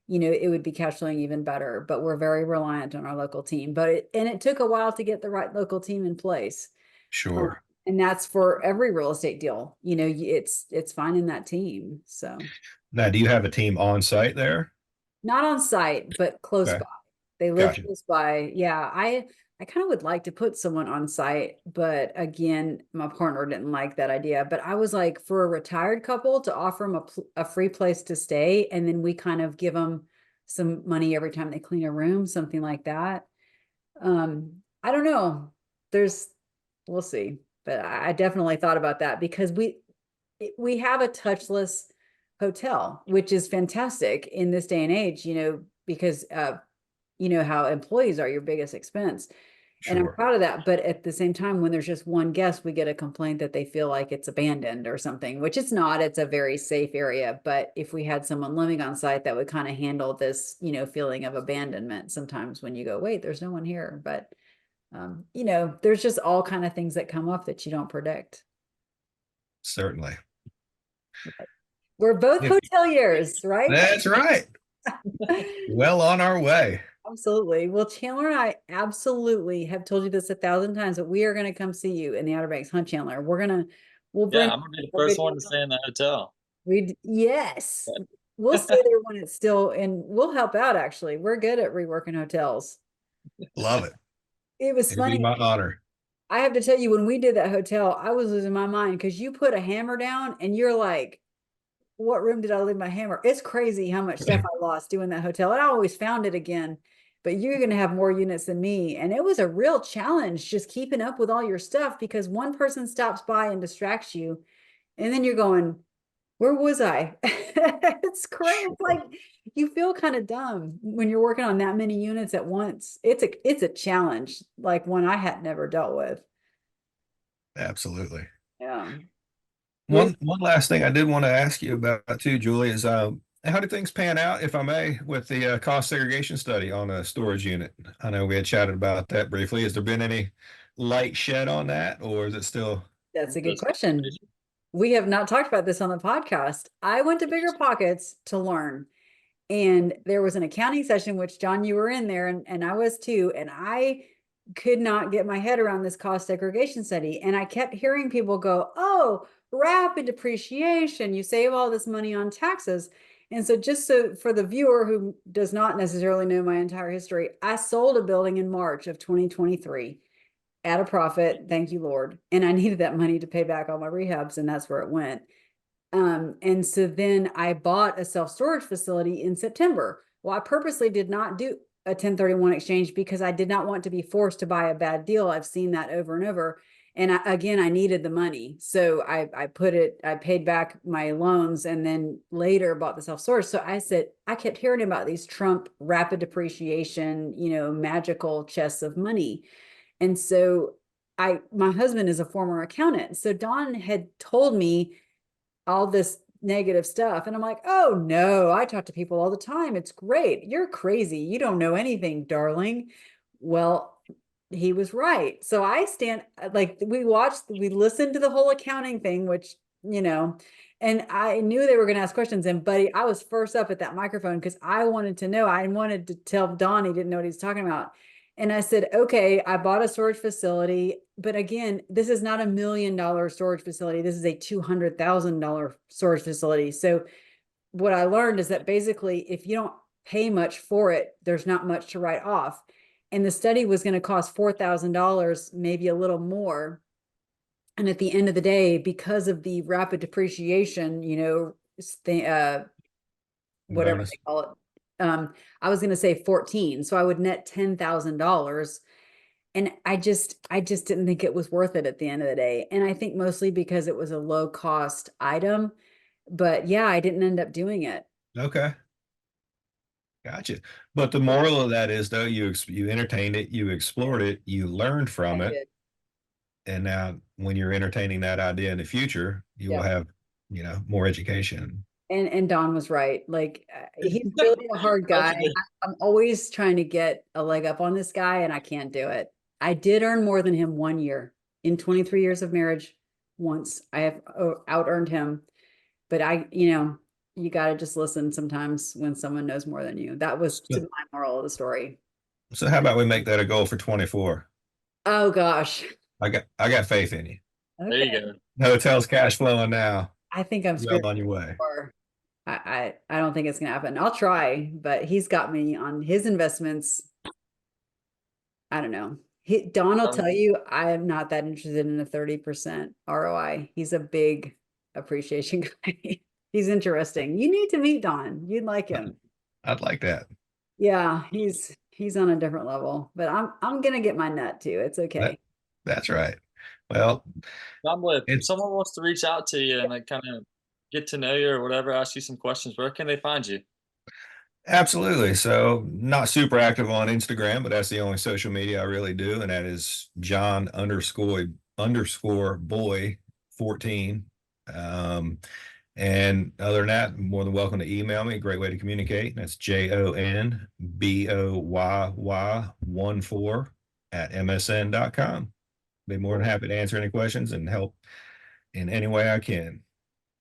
Speaker 1: it would be cash flowing even better. But we're very reliant on our local team. And it took a while to get the right local team in place. Um,
Speaker 3: Sure.
Speaker 1: and that's for every real estate deal. It's finding that team. So
Speaker 3: Now, do you have a team on site there?
Speaker 1: not on site, but close
Speaker 3: Okay.
Speaker 1: by. They live
Speaker 3: Gotcha.
Speaker 1: close by. Yeah, I kind of would like to put someone on site, but again, my partner didn't like that idea. But I was like, for a retired couple to offer them a free place to stay, and then we kind of give them some money every time they clean a room, something like that. I don't know. We'll see. But I definitely thought about that because we have a touchless hotel, which is fantastic in this day and age, because you know how employees are your biggest expense. And I'm
Speaker 3: Sure.
Speaker 1: proud of that. But at the same time, when there's just one guest, we get a complaint that they feel like it's abandoned or something, which it's not. It's a very safe area. But if we had someone living on site that would kind of handle this, feeling of abandonment sometimes when you go, wait, there's no one here. But There's just all kind of things that come up that you don't predict.
Speaker 3: Certainly.
Speaker 1: We're both
Speaker 3: Yeah.
Speaker 1: hoteliers, right?
Speaker 3: That's right. Well on our way.
Speaker 1: Absolutely. Well, Chandler and I absolutely have told you this 1,000 times, but we are going to come see you in the Outer Banks, huh, Chandler? We'll
Speaker 2: Yeah,
Speaker 1: bring
Speaker 2: I'm gonna be the
Speaker 1: our
Speaker 2: first
Speaker 1: video.
Speaker 2: one to stay in the hotel.
Speaker 1: Yes, we'll stay there when it's still, and we'll help out. Actually, we're good at reworking hotels.
Speaker 3: Love it.
Speaker 1: It was
Speaker 3: It'd be
Speaker 1: funny.
Speaker 3: my honor.
Speaker 1: I have to tell you, when we did that hotel, I was losing my mind because you put a hammer down and you're like, what room did I leave my hammer? It's crazy how much stuff I lost doing that hotel. And I always found it again, but you're going to have more units than me. And it was a real challenge just keeping up with all your stuff because one person stops by and distracts you. And then you're going, where was I? It's crazy. It's like you feel kind of dumb when you're working on that many units at once. It's a challenge, like one I had never dealt with.
Speaker 3: Absolutely.
Speaker 1: Yeah. With
Speaker 3: One last thing I did want to ask you about too, Julie, is how did things pan out, if I may, with the cost segregation study on a storage unit? I know we had chatted about that briefly. Has there been any light shed on that, or is it still?
Speaker 1: That's a good
Speaker 2: Those-
Speaker 1: question. We have not talked about this on the podcast. I went to Bigger Pockets to learn. And there was an accounting session, which John, you were in there, and I was too. And I could not get my head around this cost segregation study. And I kept hearing people go, oh, rapid depreciation, you save all this money on taxes. And so, just so for the viewer who does not necessarily know my entire history, I sold a building in March of 2023 at a profit. Thank you, Lord. And I needed that money to pay back all my rehabs, and that's where it went. And so then I bought a self-storage facility in September. Well, I purposely did not do a 1031 exchange because I did not want to be forced to buy a bad deal. I've seen that over and over. And again, I needed the money. So I paid back my loans and then later bought the self-storage. So I kept hearing about these Trump rapid depreciation, magical chests of money. And so my husband is a former accountant. So Don had told me all this negative stuff. And I'm like, oh no, I talk to people all the time. It's great. You're crazy. You don't know anything, darling. Well, he was right. So I stand like we listened to the whole accounting thing, which, and I knew they were going to ask questions. And buddy, I was first up at that microphone because I wanted to know. I wanted to tell Don he didn't know what he was talking about. And I said, okay, I bought a storage facility, but again, this is not $1 million storage facility. This is a $200,000 storage facility. So what I learned is that basically, if you don't pay much for it, there's not much to write off. And the study was going to cost $4,000, maybe a little more. And at the end of the day, because of the rapid depreciation, whatever
Speaker 3: Bonus.
Speaker 1: they call it, I was going to say 14. So I would net $10,000. And I just didn't think it was worth it at the end of the day. And I think mostly because it was a low cost item. But yeah, I didn't end up doing it.
Speaker 3: Okay. Gotcha. But the moral of that is, though, you entertained it, you explored it, you learned from
Speaker 1: I
Speaker 3: it,
Speaker 1: did.
Speaker 3: and now when you're entertaining that idea in the future, you will
Speaker 1: Yeah.
Speaker 3: have, more education.
Speaker 1: And Don was right. Like he's really a hard guy. I'm always trying to get a leg up on this guy, and I can't do it. I did earn more than him 1 year in 23 years of marriage. Once I have out earned him, but you got to just listen sometimes when someone knows more than you. That was to
Speaker 3: So,
Speaker 1: my moral of the story.
Speaker 3: so how about we make that a goal for 24?
Speaker 1: Oh gosh.
Speaker 3: I got faith in you.
Speaker 2: There
Speaker 1: Okay.
Speaker 2: you go.
Speaker 3: The hotel's cash flowing now.
Speaker 1: I think I'm
Speaker 3: Well
Speaker 1: screwed.
Speaker 3: on your way.
Speaker 1: I don't think it's gonna happen. I'll try, but he's got me on his investments. I don't know. Don will tell you I am not that interested in a 30% ROI. He's a big appreciation guy. He's interesting. You need to meet Don. You'd like him.
Speaker 3: I'd like that.
Speaker 1: Yeah, he's on a different level, but I'm gonna get my nut too. It's okay.
Speaker 3: That's right. Well,
Speaker 2: If
Speaker 3: it's
Speaker 2: someone wants to reach out to you and like kind of get to know you or whatever, ask you some questions, where can they find you?
Speaker 3: absolutely. So not super active on Instagram, but that's the only social media I really do. And that is John underscore boy 14. And other than that, more than welcome to email me. Great way to communicate. That's JONBOYY14 msn.com. Be more than happy to answer any questions and help in any way I can.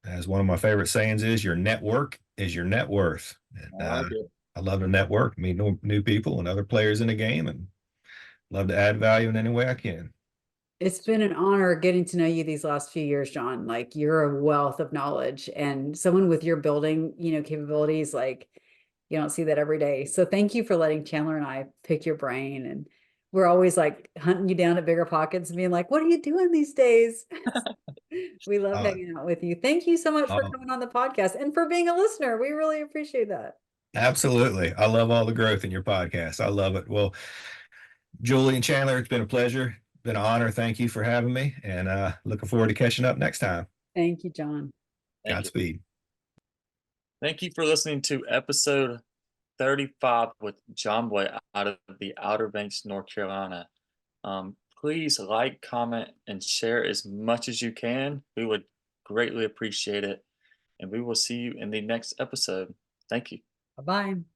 Speaker 3: As one of my favorite sayings is, your network is your net worth. And,
Speaker 2: I like it.
Speaker 3: I love to network, meet new people and other players in the game, and love to add value in any way I can.
Speaker 1: It's been an honor getting to know you these last few years, John. Like you're a wealth of knowledge and someone with your building, capabilities, like you don't see that every day. So thank you for letting Chandler and I pick your brain. And we're always like hunting you down at Bigger Pockets and being like, what are you doing these days? We love
Speaker 3: Uh,
Speaker 1: hanging out with you. Thank you so much for
Speaker 3: uh,
Speaker 1: coming on the podcast and for being a listener. We really appreciate that.
Speaker 3: Absolutely. I love all the growth in your podcast. I love it. Well, Julie and Chandler, it's been a pleasure. Been an honor. Thank you for having me, and looking forward to catching up next time.
Speaker 1: Thank you, John.
Speaker 2: Thank you.
Speaker 3: Godspeed.
Speaker 2: Thank you for listening to episode 35 with John Boy out of the Outer Banks, North Carolina. Please like, comment, and share as much as you can. We would greatly appreciate it. And we will see you in the next episode. Thank you.
Speaker 1: Bye-bye.